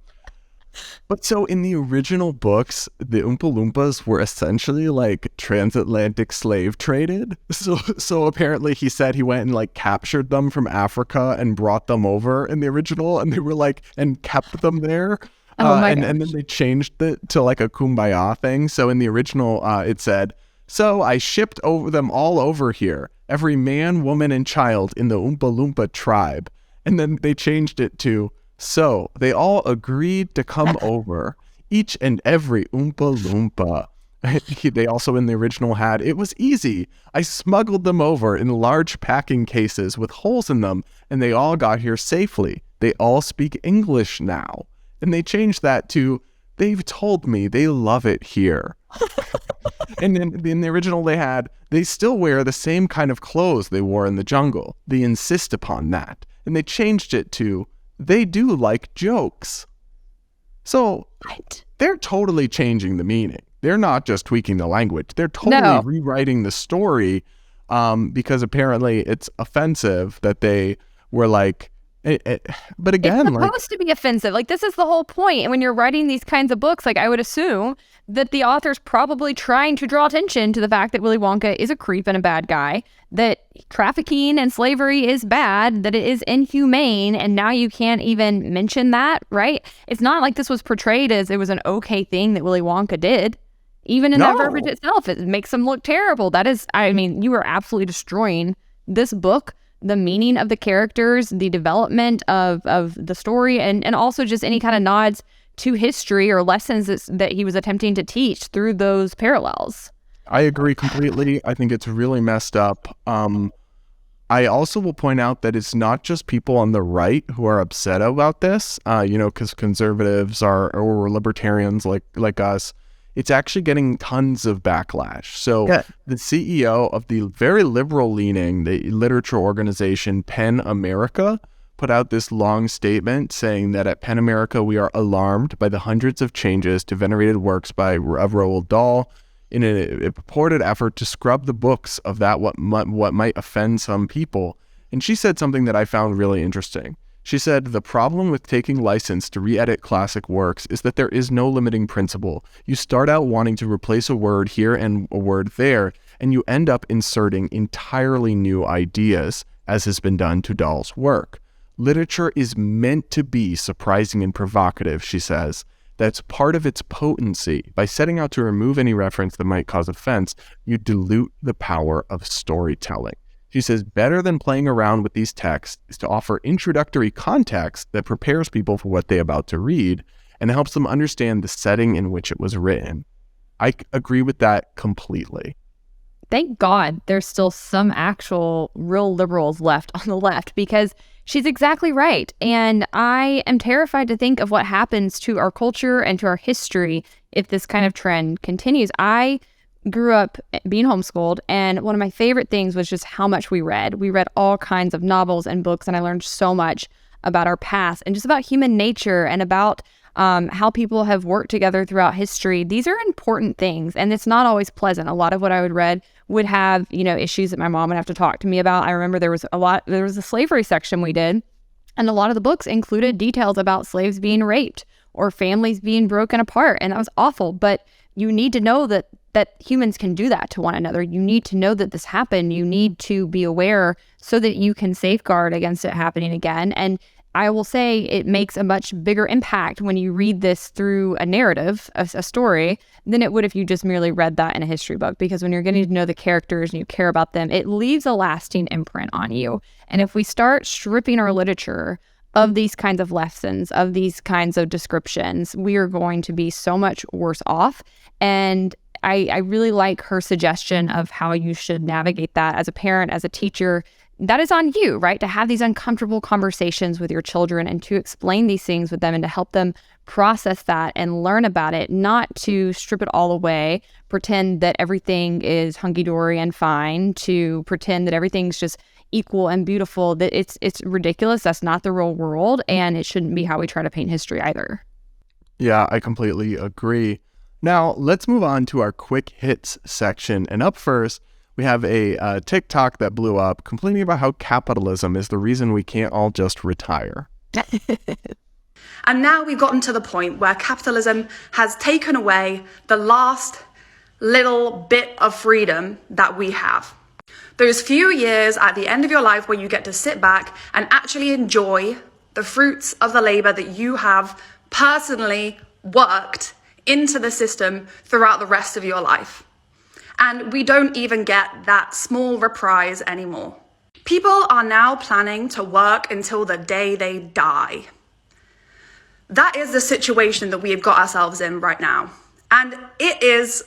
But so in the original books, the Oompa Loompas were essentially transatlantic slave traded. So apparently he said he went and captured them from Africa and brought them over in the original, and they were and kept them there. And then they changed it to a kumbaya thing. So in the original, it said, "So I shipped them all over here, every man, woman, and child in the Oompa Loompa tribe." And then they changed it to, "So they all agreed to come over, each and every Oompa Loompa." They also in the original had, "It was easy. I smuggled them over in large packing cases with holes in them, and they all got here safely. They all speak English now." And they changed that to, "They've told me they love it here." And then in the original they still wear the same kind of clothes they wore in the jungle. They insist upon that. And they changed it to, "They do like jokes." So they're totally changing the meaning. They're not just tweaking the language. They're totally rewriting the story because apparently it's offensive that they were but again, it's supposed to be offensive. This is the whole point. And when you're writing these kinds of books, I would assume that the author's probably trying to draw attention to the fact that Willy Wonka is a creep and a bad guy, that trafficking and slavery is bad, that it is inhumane, and now you can't even mention that, right? It's not like this was portrayed as it was an okay thing that Willy Wonka did. Even in that verbiage itself, it makes him look terrible. That is, you are absolutely destroying this book, the meaning of the characters, the development of the story, and also just any kind of nods to history or lessons that he was attempting to teach through those parallels. I agree completely. I think it's really messed up. I also will point out that it's not just people on the right who are upset about this, because conservatives or libertarians like us. It's actually getting tons of backlash. So the CEO of the very liberal-leaning the literature organization PEN America put out this long statement saying that at PEN America we are alarmed by the hundreds of changes to venerated works by Roald Dahl in a purported effort to scrub the books of that what might offend some people. And she said something that I found really interesting. She said, "The problem with taking license to re-edit classic works is that there is no limiting principle. You start out wanting to replace a word here and a word there, and you end up inserting entirely new ideas, as has been done to Dahl's work. Literature is meant to be surprising and provocative, she says. That's part of its potency. By setting out to remove any reference that might cause offense, you dilute the power of storytelling. She says better than playing around with these texts is to offer introductory context that prepares people for what they're about to read and helps them understand the setting in which it was written. I agree with that completely. Thank God there's still some actual real liberals left on the left, because she's exactly right. And I am terrified to think of what happens to our culture and to our history if this kind of trend continues. I grew up being homeschooled, and one of my favorite things was just how much we read. We read all kinds of novels and books, and I learned so much about our past and just about human nature and about how people have worked together throughout history. These are important things, and it's not always pleasant. A lot of what I would read would have, issues that my mom would have to talk to me about. I remember there was a slavery section we did, and a lot of the books included details about slaves being raped or families being broken apart, and that was awful. But you need to know that humans can do that to one another. You need to know that this happened. You need to be aware so that you can safeguard against it happening again. And I will say it makes a much bigger impact when you read this through a narrative, a story, than it would if you just merely read that in a history book. Because when you're getting to know the characters and you care about them, it leaves a lasting imprint on you. And if we start stripping our literature of these kinds of lessons, of these kinds of descriptions, we are going to be so much worse off. And I really like her suggestion of how you should navigate that as a parent, as a teacher. That is on you, right? To have these uncomfortable conversations with your children and to explain these things with them and to help them process that and learn about it, not to strip it all away, pretend that everything is hunky-dory and fine, to pretend that everything's just equal and beautiful. That it's ridiculous. That's not the real world, and it shouldn't be how we try to paint history either. Yeah, I completely agree. Now, let's move on to our quick hits section. And up first, we have a TikTok that blew up complaining about how capitalism is the reason we can't all just retire. And now we've gotten to the point where capitalism has taken away the last little bit of freedom that we have. Those few years at the end of your life where you get to sit back and actually enjoy the fruits of the labor that you have personally worked into the system throughout the rest of your life. And we don't even get that small reprise anymore. People are now planning to work until the day they die. That is the situation that we have got ourselves in right now. And it is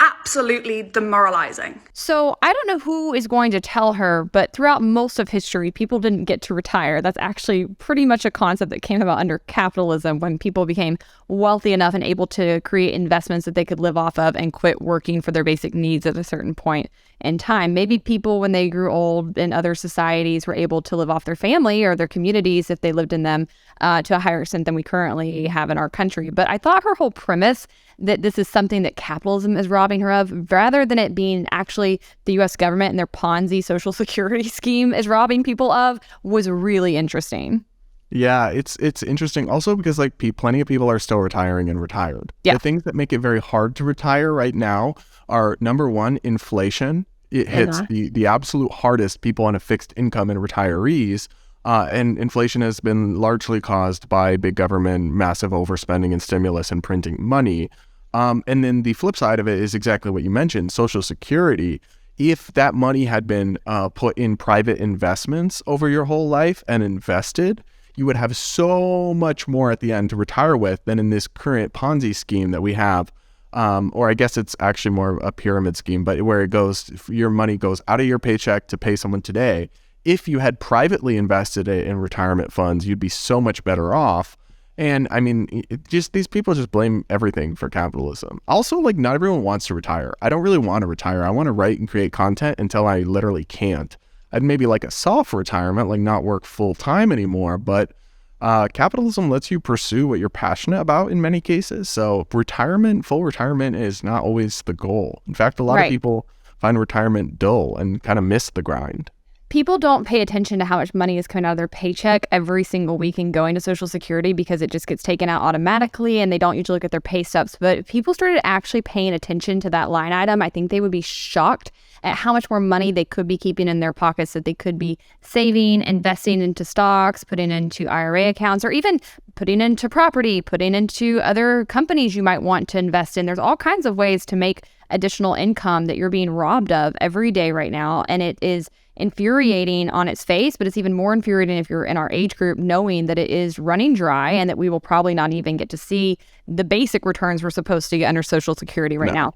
absolutely demoralizing. So I don't know who is going to tell her, but throughout most of history, people didn't get to retire. That's actually pretty much a concept that came about under capitalism, when people became wealthy enough and able to create investments that they could live off of and quit working for their basic needs at a certain point in time. Maybe people, when they grew old in other societies, were able to live off their family or their communities if they lived in them to a higher extent than we currently have in our country. But I thought her whole premise that this is something that capitalism is robbing her of, rather than it being actually the U.S. government and their Ponzi social security scheme is robbing people of, was really interesting. Yeah, it's interesting also because plenty of people are still retiring and retired. Yeah. The things that make it very hard to retire right now are, number one, inflation. It hits the absolute hardest people on a fixed income and retirees. And inflation has been largely caused by big government, massive overspending and stimulus and printing money. And then the flip side of it is exactly what you mentioned, Social Security. If that money had been put in private investments over your whole life and invested, you would have so much more at the end to retire with than in this current Ponzi scheme that we have. Or I guess it's actually more a pyramid scheme, but where it goes, your money goes out of your paycheck to pay someone today. If you had privately invested it in retirement funds, you'd be so much better off. And I mean, these people just blame everything for capitalism. Also, not everyone wants to retire. I don't really want to retire. I want to write and create content until I literally can't. I'd maybe like a soft retirement, not work full time anymore. But capitalism lets you pursue what you're passionate about in many cases. So full retirement is not always the goal. In fact, a lot of people find retirement dull and kind of miss the grind. people don't pay attention to how much money is coming out of their paycheck every single week and going to Social Security because it just gets taken out automatically and they don't usually look at their pay stubs. But if people started actually paying attention to that line item, I think they would be shocked at how much more money they could be keeping in their pockets, that they could be saving, investing into stocks, putting into IRA accounts, or even putting into property, putting into other companies you might want to invest in. There's all kinds of ways to make additional income that you're being robbed of every day right now. And it is infuriating on its face, but it's even more infuriating if you're in our age group, knowing that it is running dry and that we will probably not even get to see the basic returns we're supposed to get under Social Security right now.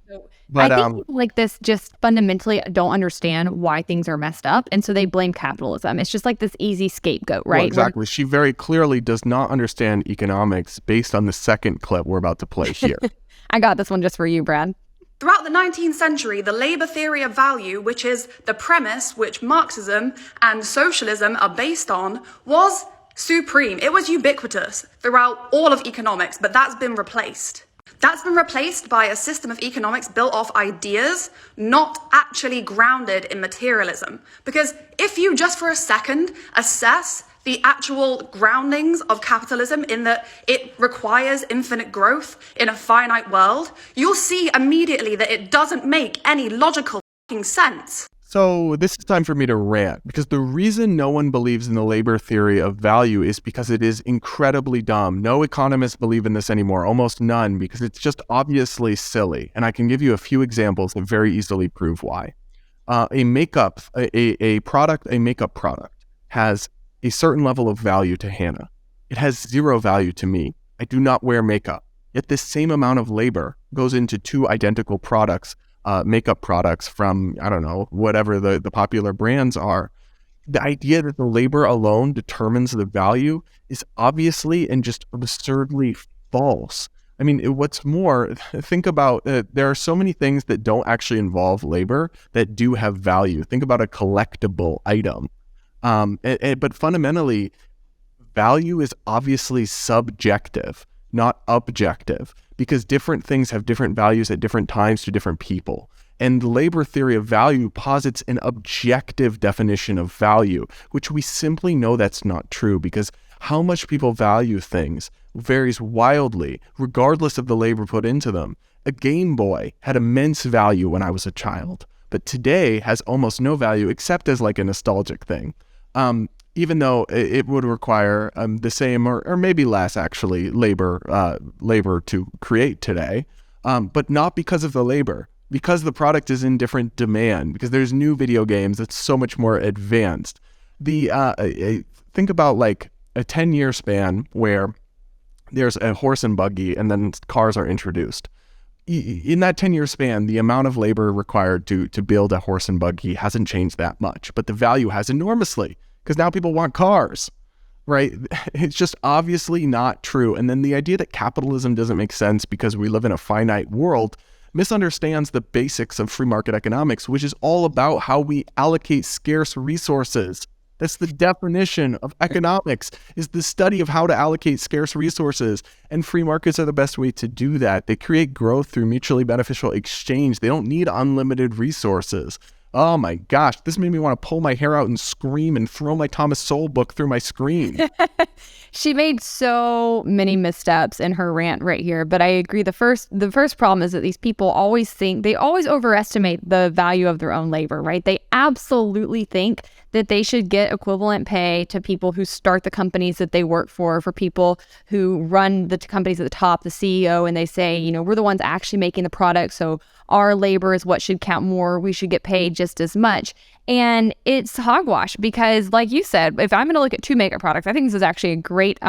But I think people like this just fundamentally don't understand why things are messed up, and so they blame capitalism. It's just like this easy scapegoat, right? Well, exactly. She very clearly does not understand economics based on the second clip we're about to play here. I got this one just for you, Brad. Throughout the 19th century, the labor theory of value, which is the premise which Marxism and socialism are based on, was supreme. It was ubiquitous throughout all of economics, but that's been replaced. That's been replaced by a system of economics built off ideas, not actually grounded in materialism. Because if you just for a second assess the actual groundings of capitalism in that it requires infinite growth in a finite world, you'll see immediately that it doesn't make any logical sense. So this is time for me to rant, because the reason no one believes in the labor theory of value is because it is incredibly dumb. No economists believe in this anymore, almost none, because it's just obviously silly. And I can give you a few examples that very easily prove why. A makeup product has a certain level of value to Hannah. It has zero value to me. I do not wear makeup. Yet this same amount of labor goes into two identical products, makeup products from, I don't know, whatever the popular brands are. The idea that the labor alone determines the value is obviously and just absurdly false. I mean, what's more, think about, there are so many things that don't actually involve labor that do have value. Think about a collectible item. But fundamentally, value is obviously subjective, not objective, because different things have different values at different times to different people. And the labor theory of value posits an objective definition of value, which we simply know that's not true, because how much people value things varies wildly, regardless of the labor put into them. A Game Boy had immense value when I was a child, but today has almost no value except as like a nostalgic thing. Even though it would require the same or maybe less actually labor to create today, but not because of the labor, because the product is in different demand, because there's new video games that's so much more advanced. Think about like a 10-year span where there's a horse and buggy and then cars are introduced. In that 10-year span, the amount of labor required to build a horse and buggy hasn't changed that much, but the value has enormously, because now people want cars, right? It's just obviously not true. And then the idea that capitalism doesn't make sense because we live in a finite world misunderstands the basics of free market economics, which is all about how we allocate scarce resources. That's the definition of economics, is the study of how to allocate scarce resources. And free markets are the best way to do that. They create growth through mutually beneficial exchange. They don't need unlimited resources. Oh my gosh, this made me want to pull my hair out and scream and throw my Thomas Sowell book through my screen. She made so many missteps in her rant right here, but I agree. The first problem is that these people always overestimate the value of their own labor, right? They absolutely think that they should get equivalent pay to people who start the companies that they work for people who run the companies at the top, the CEO, and they say, we're the ones actually making the product, so our labor is what should count more. We should get paid just as much. And it's hogwash because, like you said, if I'm going to look at two makeup products, I think this is actually a great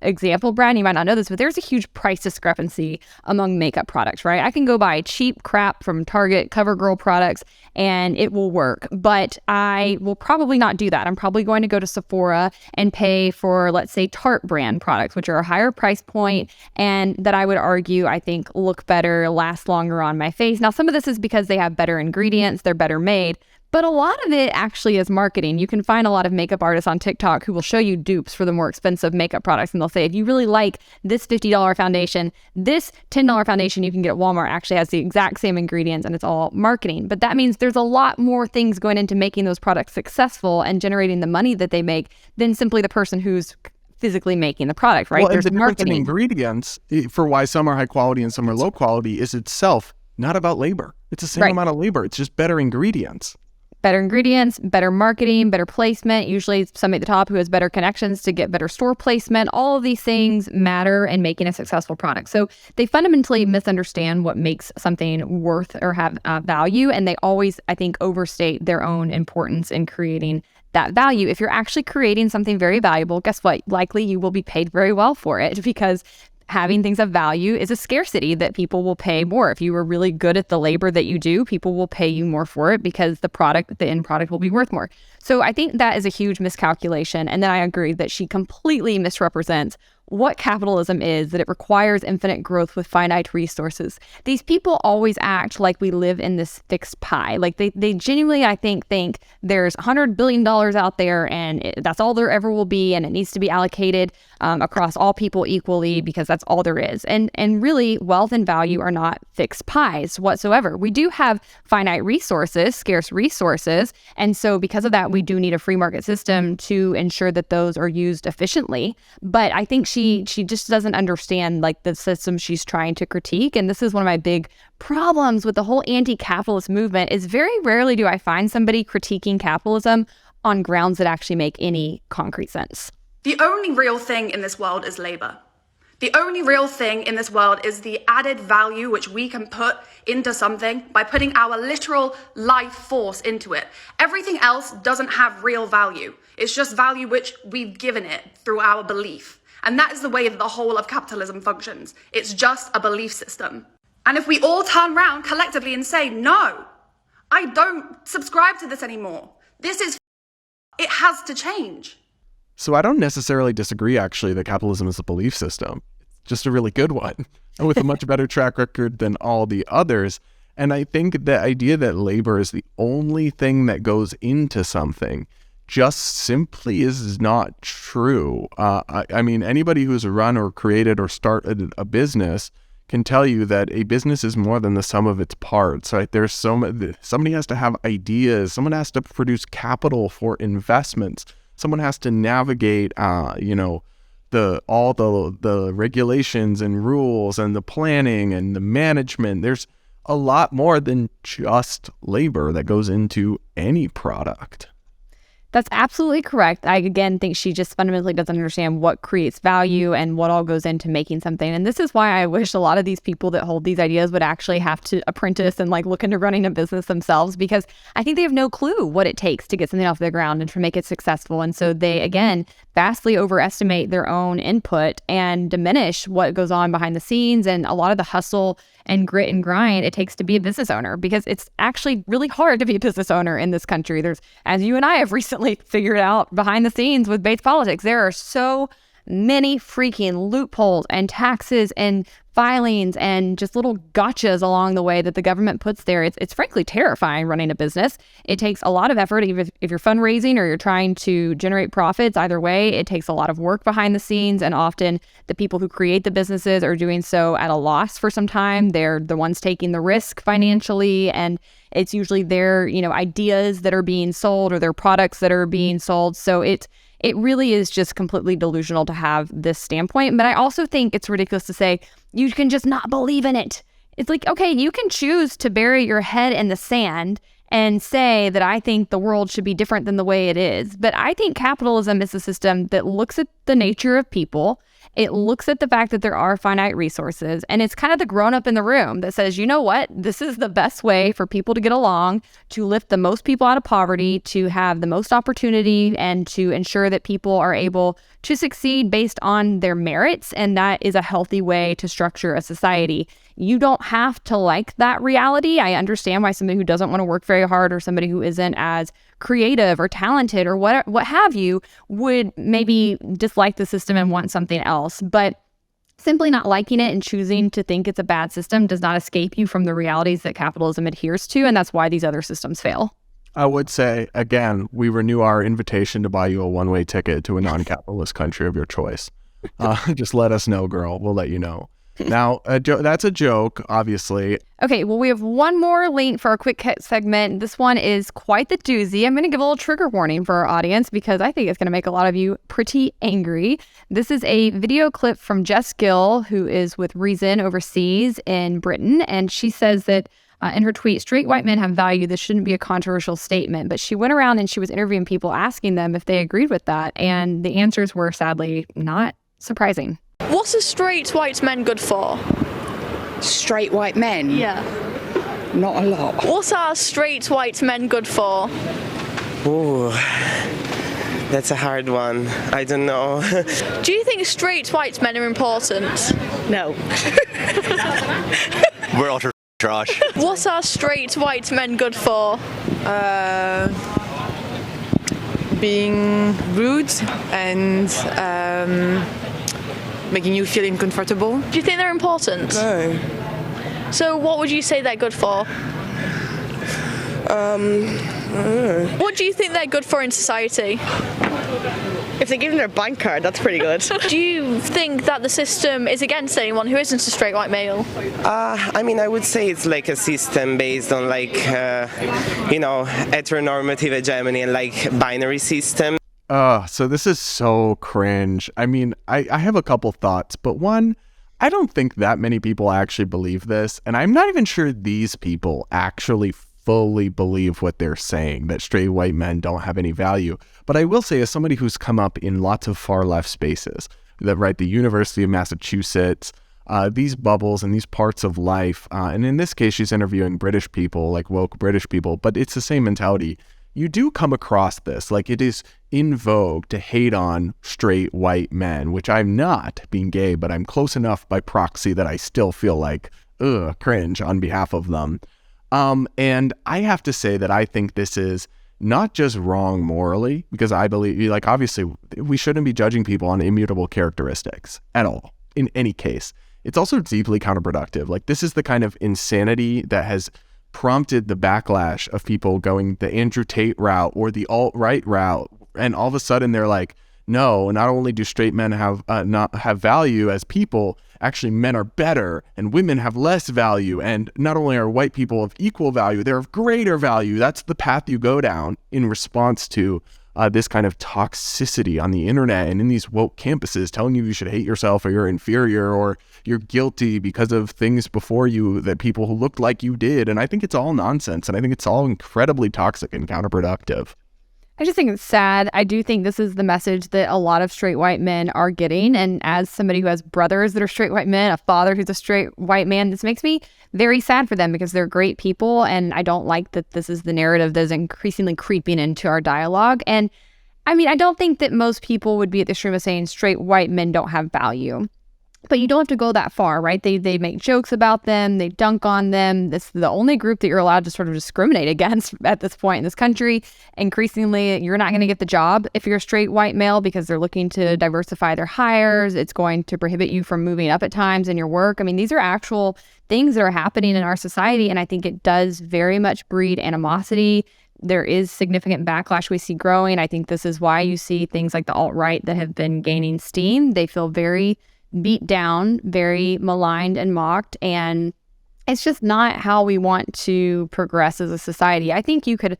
example, Brad. You might not know this, but there's a huge price discrepancy among makeup products, right? I can go buy cheap crap from Target, CoverGirl products, and it will work. But I will probably not do that. I'm probably going to go to Sephora and pay for, let's say, Tarte brand products, which are a higher price point and that I would argue, I think, look better, last longer on my face. Now, some of this is because they have better ingredients, they're better made. But a lot of it actually is marketing. You can find a lot of makeup artists on TikTok who will show you dupes for the more expensive makeup products. And they'll say, if you really like this $50 foundation, this $10 foundation you can get at Walmart actually has the exact same ingredients, and it's all marketing. But that means there's a lot more things going into making those products successful and generating the money that they make than simply the person who's physically making the product, right? Well, There's and the difference in marketing. ingredients for why some are high quality and some are low quality is itself not about labor. It's the same Right. amount of labor. It's just better ingredients. Better ingredients, better marketing, better placement, usually somebody at the top who has better connections to get better store placement. All of these things matter in making a successful product. So they fundamentally misunderstand what makes something worth or have value. And they always, I think, overstate their own importance in creating that value. If you're actually creating something very valuable, guess what? Likely you will be paid very well for it, because having things of value is a scarcity that people will pay more. If you are really good at the labor that you do, people will pay you more for it because the end product will be worth more. So I think that is a huge miscalculation. And then I agree that she completely misrepresents what capitalism is, that it requires infinite growth with finite resources. These people always act like we live in this fixed pie. Like they genuinely, I think there's $100 billion out there and that's all there ever will be, and it needs to be allocated across all people equally because that's all there is. And really, wealth and value are not fixed pies whatsoever. We do have finite resources, scarce resources, and so because of that, we do need a free market system to ensure that those are used efficiently. But I think she just doesn't understand like the system she's trying to critique. And this is one of my big problems with the whole anti-capitalist movement is very rarely do I find somebody critiquing capitalism on grounds that actually make any concrete sense. The only real thing in this world is labor. The only real thing in this world is the added value which we can put into something by putting our literal life force into it. Everything else doesn't have real value. It's just value which we've given it through our belief. And that is the way that the whole of capitalism functions. It's just a belief system. And if we all turn around collectively and say, no, I don't subscribe to this anymore. It has to change. So I don't necessarily disagree, actually, that capitalism is a belief system. It's just a really good one, and with a much better track record than all the others. And I think the idea that labor is the only thing that goes into something just simply is not true. I mean, anybody who's run or created or started a business can tell you that a business is more than the sum of its parts, right? There's somebody has to have ideas. Someone has to produce capital for investments. Someone has to navigate, all the regulations and rules and the planning and the management. There's a lot more than just labor that goes into any product. That's absolutely correct. I, again, think she just fundamentally doesn't understand what creates value and what all goes into making something. And this is why I wish a lot of these people that hold these ideas would actually have to apprentice and like look into running a business themselves, because I think they have no clue what it takes to get something off the ground and to make it successful. And so they, again, vastly overestimate their own input and diminish what goes on behind the scenes and a lot of the hustle and grit and grind it takes to be a business owner, because it's actually really hard to be a business owner in this country. There's, as you and I have recently figured out behind the scenes with Bates Politics, there are so many freaking loopholes and taxes and filings and just little gotchas along the way that the government puts there. It's frankly terrifying running a business. It takes a lot of effort, even if you're fundraising or you're trying to generate profits. Either way, it takes a lot of work behind the scenes, and often the people who create the businesses are doing so at a loss for some time. They're the ones taking the risk financially, and it's usually their, ideas that are being sold or their products that are being sold. So it really is just completely delusional to have this standpoint. But I also think it's ridiculous to say you can just not believe in it. It's like, okay, you can choose to bury your head in the sand and say that I think the world should be different than the way it is. But I think capitalism is a system that looks at the nature of people. It looks at the fact that there are finite resources, and it's kind of the grown-up in the room that says, you know what, this is the best way for people to get along, to lift the most people out of poverty, to have the most opportunity, and to ensure that people are able to succeed based on their merits, and that is a healthy way to structure a society. You don't have to like that reality. I understand why somebody who doesn't want to work very hard, or somebody who isn't as creative or talented or what have you, would maybe dislike the system and want something else. But simply not liking it and choosing to think it's a bad system does not escape you from the realities that capitalism adheres to, and that's why these other systems fail. I would say, again, we renew our invitation to buy you a one-way ticket to a non-capitalist country of your choice. Just let us know, girl. We'll let you know. Now, that's a joke, obviously. Okay, well, we have one more link for our quick segment. This one is quite the doozy. I'm going to give a little trigger warning for our audience because I think it's going to make a lot of you pretty angry. This is a video clip from Jess Gill, who is with Reason overseas in Britain. And she says that in her tweet, straight white men have value. This shouldn't be a controversial statement. But she went around and she was interviewing people, asking them if they agreed with that. And the answers were sadly not surprising. What are straight white men good for? Straight white men? Yeah. Not a lot. What are straight white men good for? Ooh, that's a hard one. I don't know. Do you think straight white men are important? No. We're utter trash. What are straight white men good for? Being rude and making you feel uncomfortable. Do you think they're important? No. So what would you say they're good for? What do you think they're good for in society? If they give them their bank card, that's pretty good. Do you think that the system is against anyone who isn't a straight white male? I mean, I would say it's like a system based on like, heteronormative hegemony and like binary system. So this is so cringe. I mean, I have a couple thoughts, but one, I don't think that many people actually believe this, and I'm not even sure these people actually fully believe what they're saying, that straight white men don't have any value. But I will say, as somebody who's come up in lots of far left spaces, that the University of Massachusetts, these bubbles and these parts of life, and in this case, she's interviewing British people, like woke British people, but it's the same mentality. You do come across this, like it is in vogue to hate on straight white men, which I'm not being gay, but I'm close enough by proxy that I still feel like, cringe on behalf of them. And I have to say that I think this is not just wrong morally, because I believe, like, obviously we shouldn't be judging people on immutable characteristics at all, in any case. It's also deeply counterproductive. Like, this is the kind of insanity that has prompted the backlash of people going the Andrew Tate route or the alt-right route, and all of a sudden they're like, no, not only do straight men not have value as people, actually men are better and women have less value, and not only are white people of equal value, they're of greater value. That's the path you go down in response to this kind of toxicity on the internet and in these woke campuses telling you should hate yourself or you're inferior or you're guilty because of things before you that people who looked like you did. And I think it's all nonsense, and I think it's all incredibly toxic and counterproductive. I just think it's sad. I do think this is the message that a lot of straight white men are getting. And as somebody who has brothers that are straight white men, a father who's a straight white man, this makes me very sad for them because they're great people. And I don't like that this is the narrative that is increasingly creeping into our dialogue. And I mean, I don't think that most people would be at the extreme of saying straight white men don't have value. But you don't have to go that far, right? They make jokes about them. They dunk on them. This is the only group that you're allowed to sort of discriminate against at this point in this country. Increasingly, you're not going to get the job if you're a straight white male because they're looking to diversify their hires. It's going to prohibit you from moving up at times in your work. I mean, these are actual things that are happening in our society, and I think it does very much breed animosity. There is significant backlash we see growing. I think this is why you see things like the alt-right that have been gaining steam. They feel very beat down, very maligned and mocked, and it's just not how we want to progress as a society. I think you could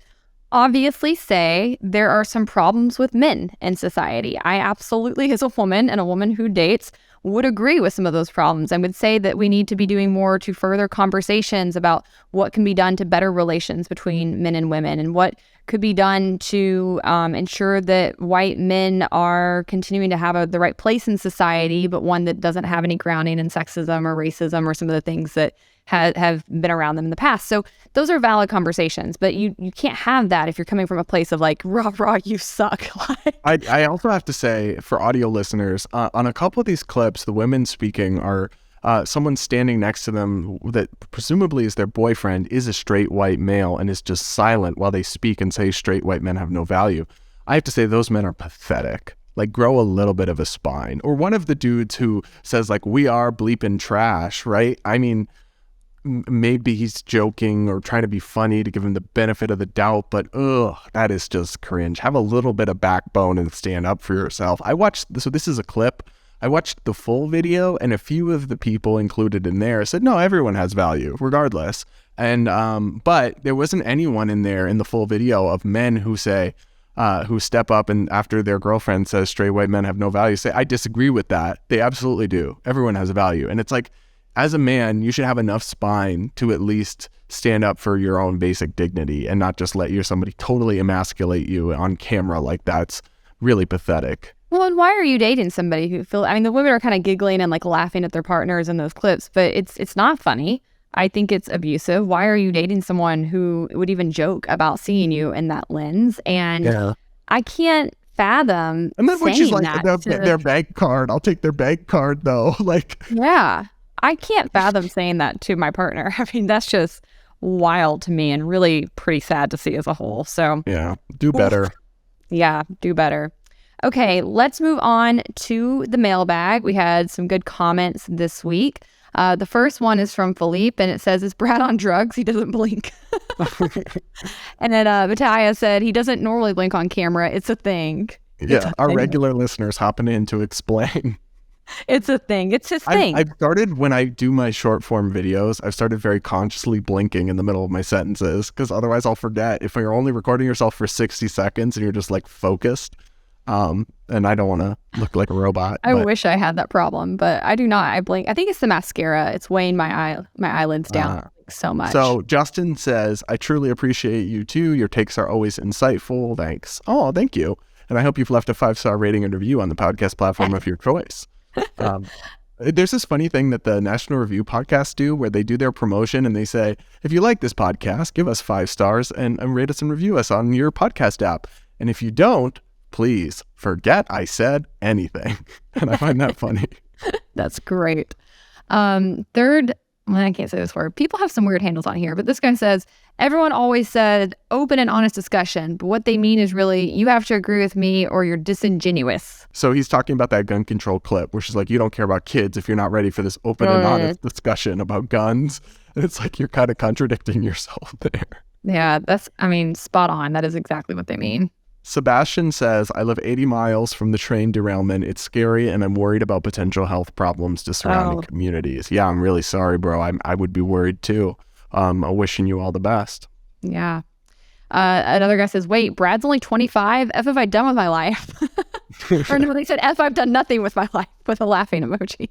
obviously say there are some problems with men in society. I absolutely, as a woman and a woman who dates, would agree with some of those problems and would say that we need to be doing more to further conversations about what can be done to better relations between men and women and what could be done to ensure that white men are continuing to have the right place in society, but one that doesn't have any grounding in sexism or racism or some of the things that have been around them in the past. So those are valid conversations, but you can't have that if you're coming from a place of like, rah, rah, you suck. I also have to say, for audio listeners, on a couple of these clips, the women speaking are someone standing next to them that presumably is their boyfriend is a straight white male and is just silent while they speak and say straight white men have no value. I have to say those men are pathetic. Like, grow a little bit of a spine. Or one of the dudes who says like, we are bleeping trash, right? I mean, maybe he's joking or trying to be funny to give him the benefit of the doubt, but that is just cringe. Have a little bit of backbone and stand up for yourself. So this is a clip. I watched the full video, and a few of the people included in there said, no, everyone has value regardless. And but there wasn't anyone in there in the full video of men who say, who step up and after their girlfriend says straight white men have no value, say, I disagree with that. They absolutely do. Everyone has a value. And it's like, as a man, you should have enough spine to at least stand up for your own basic dignity and not just let somebody totally emasculate you on camera like that. It's really pathetic. Well, and why are you dating somebody who the women are kind of giggling and like laughing at their partners in those clips, but it's not funny. I think it's abusive. Why are you dating someone who would even joke about seeing you in that lens? And I can't fathom and then when she's like, that their bank card, I'll take their bank card though. Like, yeah, I can't fathom saying that to my partner. I mean, that's just wild to me and really pretty sad to see as a whole. So yeah, do better. Yeah, do better. Okay, let's move on to the mailbag. We had some good comments this week. The first one is from Philippe, and it says, is Brad on drugs? He doesn't blink. And then Vitalia said, he doesn't normally blink on camera. It's a thing. Yeah, our regular listeners hopping in to explain. It's a thing. It's his thing. I've started, when I do my short form videos, I've started very consciously blinking in the middle of my sentences, because otherwise I'll forget. If you're only recording yourself for 60 seconds and you're just like focused, and I don't want to look like a robot. I wish I had that problem, but I do not. I blink. I think it's the mascara. It's weighing my eyelids down so much. So Justin says, I truly appreciate you too. Your takes are always insightful. Thanks. Oh, thank you. And I hope you've left a 5-star rating and review on the podcast platform of your choice. There's this funny thing that the National Review podcasts do where they do their promotion and they say, if you like this podcast, give us 5 stars and rate us and review us on your podcast app. And if you don't, please forget I said anything. And I find that funny. That's great. Third, I can't say this word. People have some weird handles on here, but this guy says, everyone always said open and honest discussion, but what they mean is really you have to agree with me or you're disingenuous. So he's talking about that gun control clip, which is like, you don't care about kids if you're not ready for this open and honest discussion about guns. And it's like, you're kind of contradicting yourself there. Yeah, spot on. That is exactly what they mean. Sebastian says, I live 80 miles from the train derailment. It's scary and I'm worried about potential health problems to surrounding communities. Yeah, I'm really sorry, bro. I would be worried too. I'm wishing you all the best. Yeah. Another guy says, wait, Brad's only 25? F have I done with my life? Or no, they said, F I've done nothing with my life, with a laughing emoji.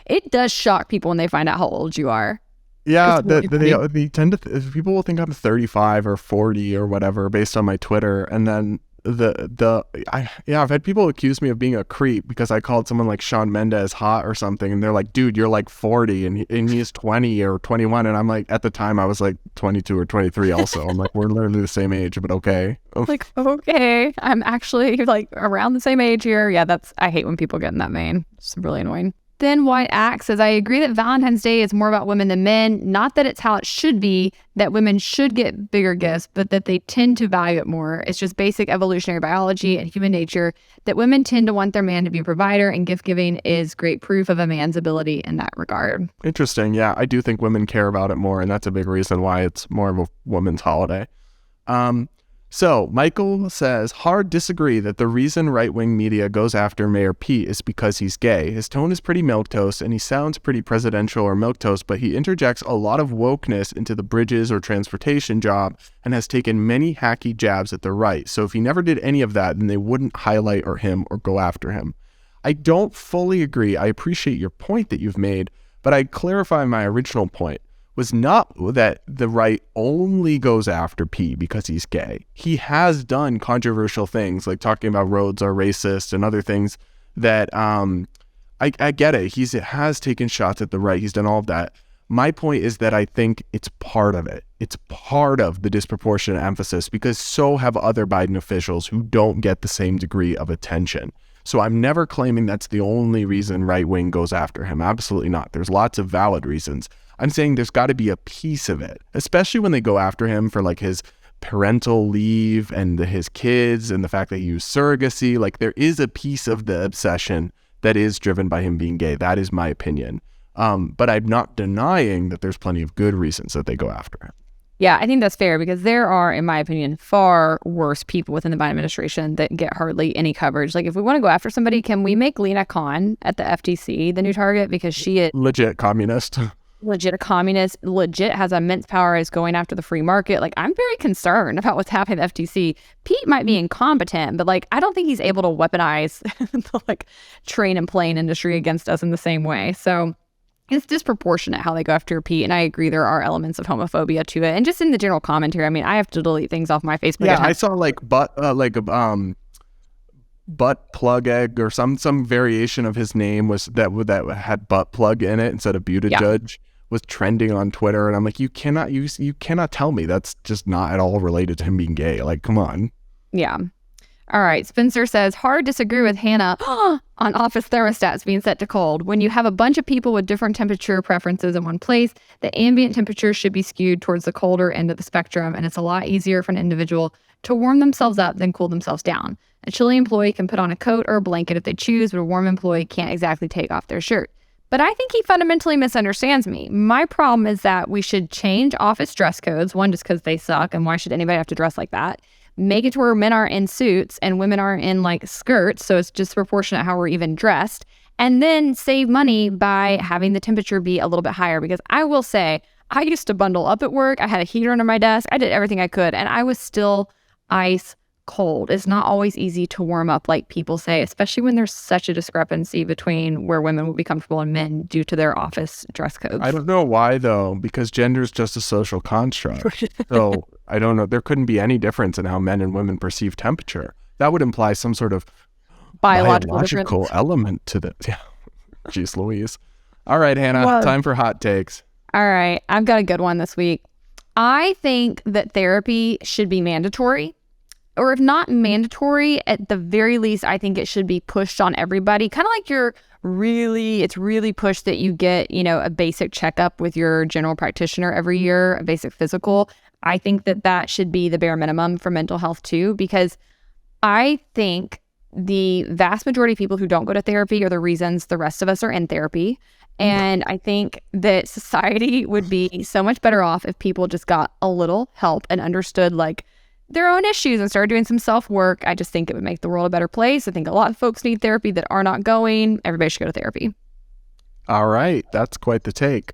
It does shock people when they find out how old you are. Yeah, they tend to, people will think I'm 35 or 40 or whatever based on my Twitter. And then I've had people accuse me of being a creep because I called someone like Shawn Mendes hot or something, and they're like, dude, you're like 40 and he's 20 or 21, and I'm like, at the time I was like 22 or 23 also. I'm like, we're literally the same age, but okay. Like, okay, I'm actually like around the same age here. Yeah, I hate when people get in that vein. It's really annoying. Then White Axe says, I agree that Valentine's Day is more about women than men. Not that it's how it should be, that women should get bigger gifts, but that they tend to value it more. It's just basic evolutionary biology and human nature that women tend to want their man to be a provider, and gift giving is great proof of a man's ability in that regard. Interesting. Yeah, I do think women care about it more, and that's a big reason why it's more of a woman's holiday. So Michael says, hard disagree that the reason right-wing media goes after Mayor Pete is because he's gay. His tone is pretty milquetoast and he sounds pretty presidential or milquetoast, but he interjects a lot of wokeness into the bridges or transportation job and has taken many hacky jabs at the right. So if he never did any of that, then they wouldn't highlight him or go after him. I don't fully agree. I appreciate your point that you've made, but I clarify my original point was not that the right only goes after P because he's gay. He has done controversial things like talking about roads are racist and other things that I get it. He has taken shots at the right. He's done all of that. My point is that I think it's part of it. It's part of the disproportionate emphasis because so have other Biden officials who don't get the same degree of attention. So I'm never claiming that's the only reason right wing goes after him. Absolutely not. There's lots of valid reasons. I'm saying there's got to be a piece of it, especially when they go after him for like his parental leave and his kids and the fact that he used surrogacy. Like there is a piece of the obsession that is driven by him being gay. That is my opinion. But I'm not denying that there's plenty of good reasons that they go after him. Yeah, I think that's fair because there are, in my opinion, far worse people within the Biden administration that get hardly any coverage. Like, if we want to go after somebody, can we make Lena Khan at the FTC the new target? Because she is legit communist. Legit a communist, legit has immense power, is going after the free market. Like, I'm very concerned about what's happening at the FTC. Pete might be incompetent, but like, I don't think he's able to weaponize the like train and plane industry against us in the same way. So it's disproportionate how they go after Pete, and I agree there are elements of homophobia to it. And just in the general commentary, I mean, I have to delete things off my Facebook. Yeah, I saw like butt plug egg or some variation of his name was that had butt plug in it instead of Buttigieg was trending on Twitter, and I'm like, you cannot tell me that's just not at all related to him being gay. Like, come on. Yeah. All right. Spencer says, hard disagree with Hannah on office thermostats being set to cold. When you have a bunch of people with different temperature preferences in one place, the ambient temperature should be skewed towards the colder end of the spectrum, and it's a lot easier for an individual to warm themselves up than cool themselves down. A chilly employee can put on a coat or a blanket if they choose, but a warm employee can't exactly take off their shirt. But I think he fundamentally misunderstands me. My problem is that we should change office dress codes, one, just because they suck, and why should anybody have to dress like that? Make it to where men are in suits and women are in like skirts, so it's disproportionate how we're even dressed, and then save money by having the temperature be a little bit higher. Because I will say, I used to bundle up at work. I had a heater under my desk. I did everything I could, and I was still ice cold. It's not always easy to warm up like people say, especially when there's such a discrepancy between where women will be comfortable and men due to their office dress codes. I don't know why, though, because gender is just a social construct. So I don't know. There couldn't be any difference in how men and women perceive temperature. That would imply some sort of biological element to this. Yeah. Jeez Louise. All right, Hannah, time for hot takes. All right. I've got a good one this week. I think that therapy should be mandatory. Or if not mandatory, at the very least, I think it should be pushed on everybody. Kind of like it's really pushed that you get, a basic checkup with your general practitioner every year, a basic physical. I think that should be the bare minimum for mental health too, because I think the vast majority of people who don't go to therapy are the reasons the rest of us are in therapy. And I think that society would be so much better off if people just got a little help and understood like their own issues and started doing some self-work. I just think it would make the world a better place. I think a lot of folks need therapy that are not going. Everybody should go to therapy. All right. That's quite the take.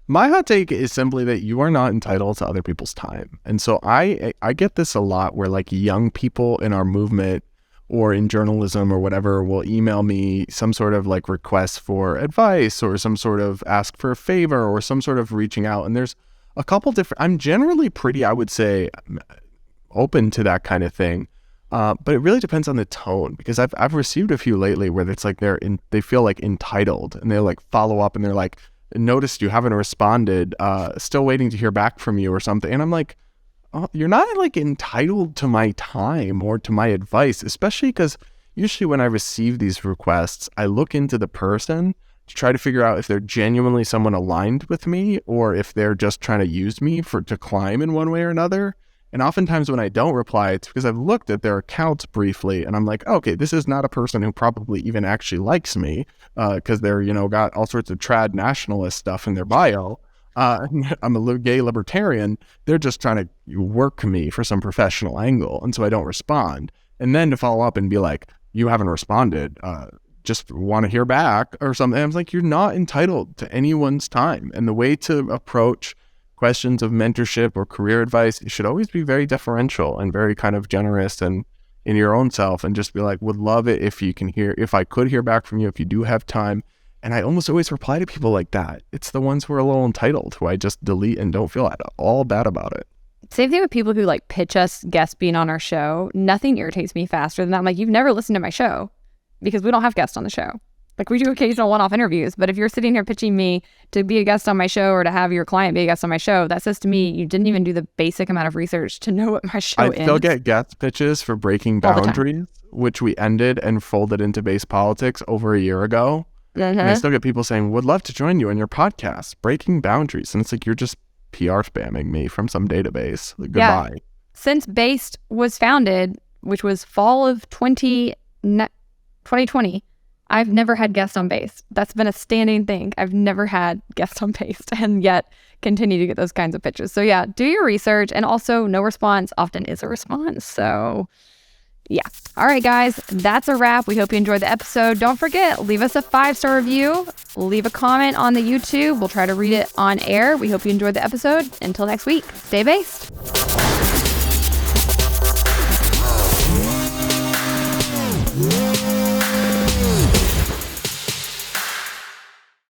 My hot take is simply that you are not entitled to other people's time. And so I get this a lot where like young people in our movement or in journalism or whatever will email me some sort of like request for advice or some sort of ask for a favor or some sort of reaching out. And there's a couple different, I'm generally pretty, I would say, open to that kind of thing. But it really depends on the tone, because I've received a few lately where it's like they feel like entitled, and they like follow up and they're like, noticed you haven't responded, still waiting to hear back from you or something. And I'm like, oh, you're not like entitled to my time or to my advice, especially because usually when I receive these requests, I look into the person to try to figure out if they're genuinely someone aligned with me or if they're just trying to use me to climb in one way or another. And oftentimes when I don't reply, it's because I've looked at their accounts briefly and I'm like, okay, this is not a person who probably even actually likes me, because they're, got all sorts of trad nationalist stuff in their bio. I'm a gay libertarian. They're just trying to work me for some professional angle. And so I don't respond. And then to follow up and be like, you haven't responded, just want to hear back or something. I was like, you're not entitled to anyone's time. And the way to approach questions of mentorship or career advice, it should always be very deferential and very kind of generous and in your own self, and just be like, would love it if I could hear back from you, if you do have time. And I almost always reply to people like that. It's the ones who are a little entitled, who I just delete and don't feel at all bad about it. Same thing with people who like pitch us guests being on our show. Nothing irritates me faster than that. I'm like, you've never listened to my show, because we don't have guests on the show. Like, we do occasional one-off interviews, but if you're sitting here pitching me to be a guest on my show or to have your client be a guest on my show, that says to me you didn't even do the basic amount of research to know what my show is. I still get guest pitches for Breaking Boundaries, which we ended and folded into Base Politics over a year ago. And I still get people saying, would love to join you on your podcast, Breaking Boundaries. And it's like, you're just PR spamming me from some database. Like, goodbye. Yeah. Since Based was founded, which was fall of 2020, I've never had guests on Based. That's been a standing thing. I've never had guests on Based, and yet continue to get those kinds of pitches. So yeah, do your research, and also no response often is a response. So yeah. All right, guys, that's a wrap. We hope you enjoyed the episode. Don't forget, leave us a 5-star review. Leave a comment on the YouTube. We'll try to read it on air. We hope you enjoyed the episode. Until next week, stay based.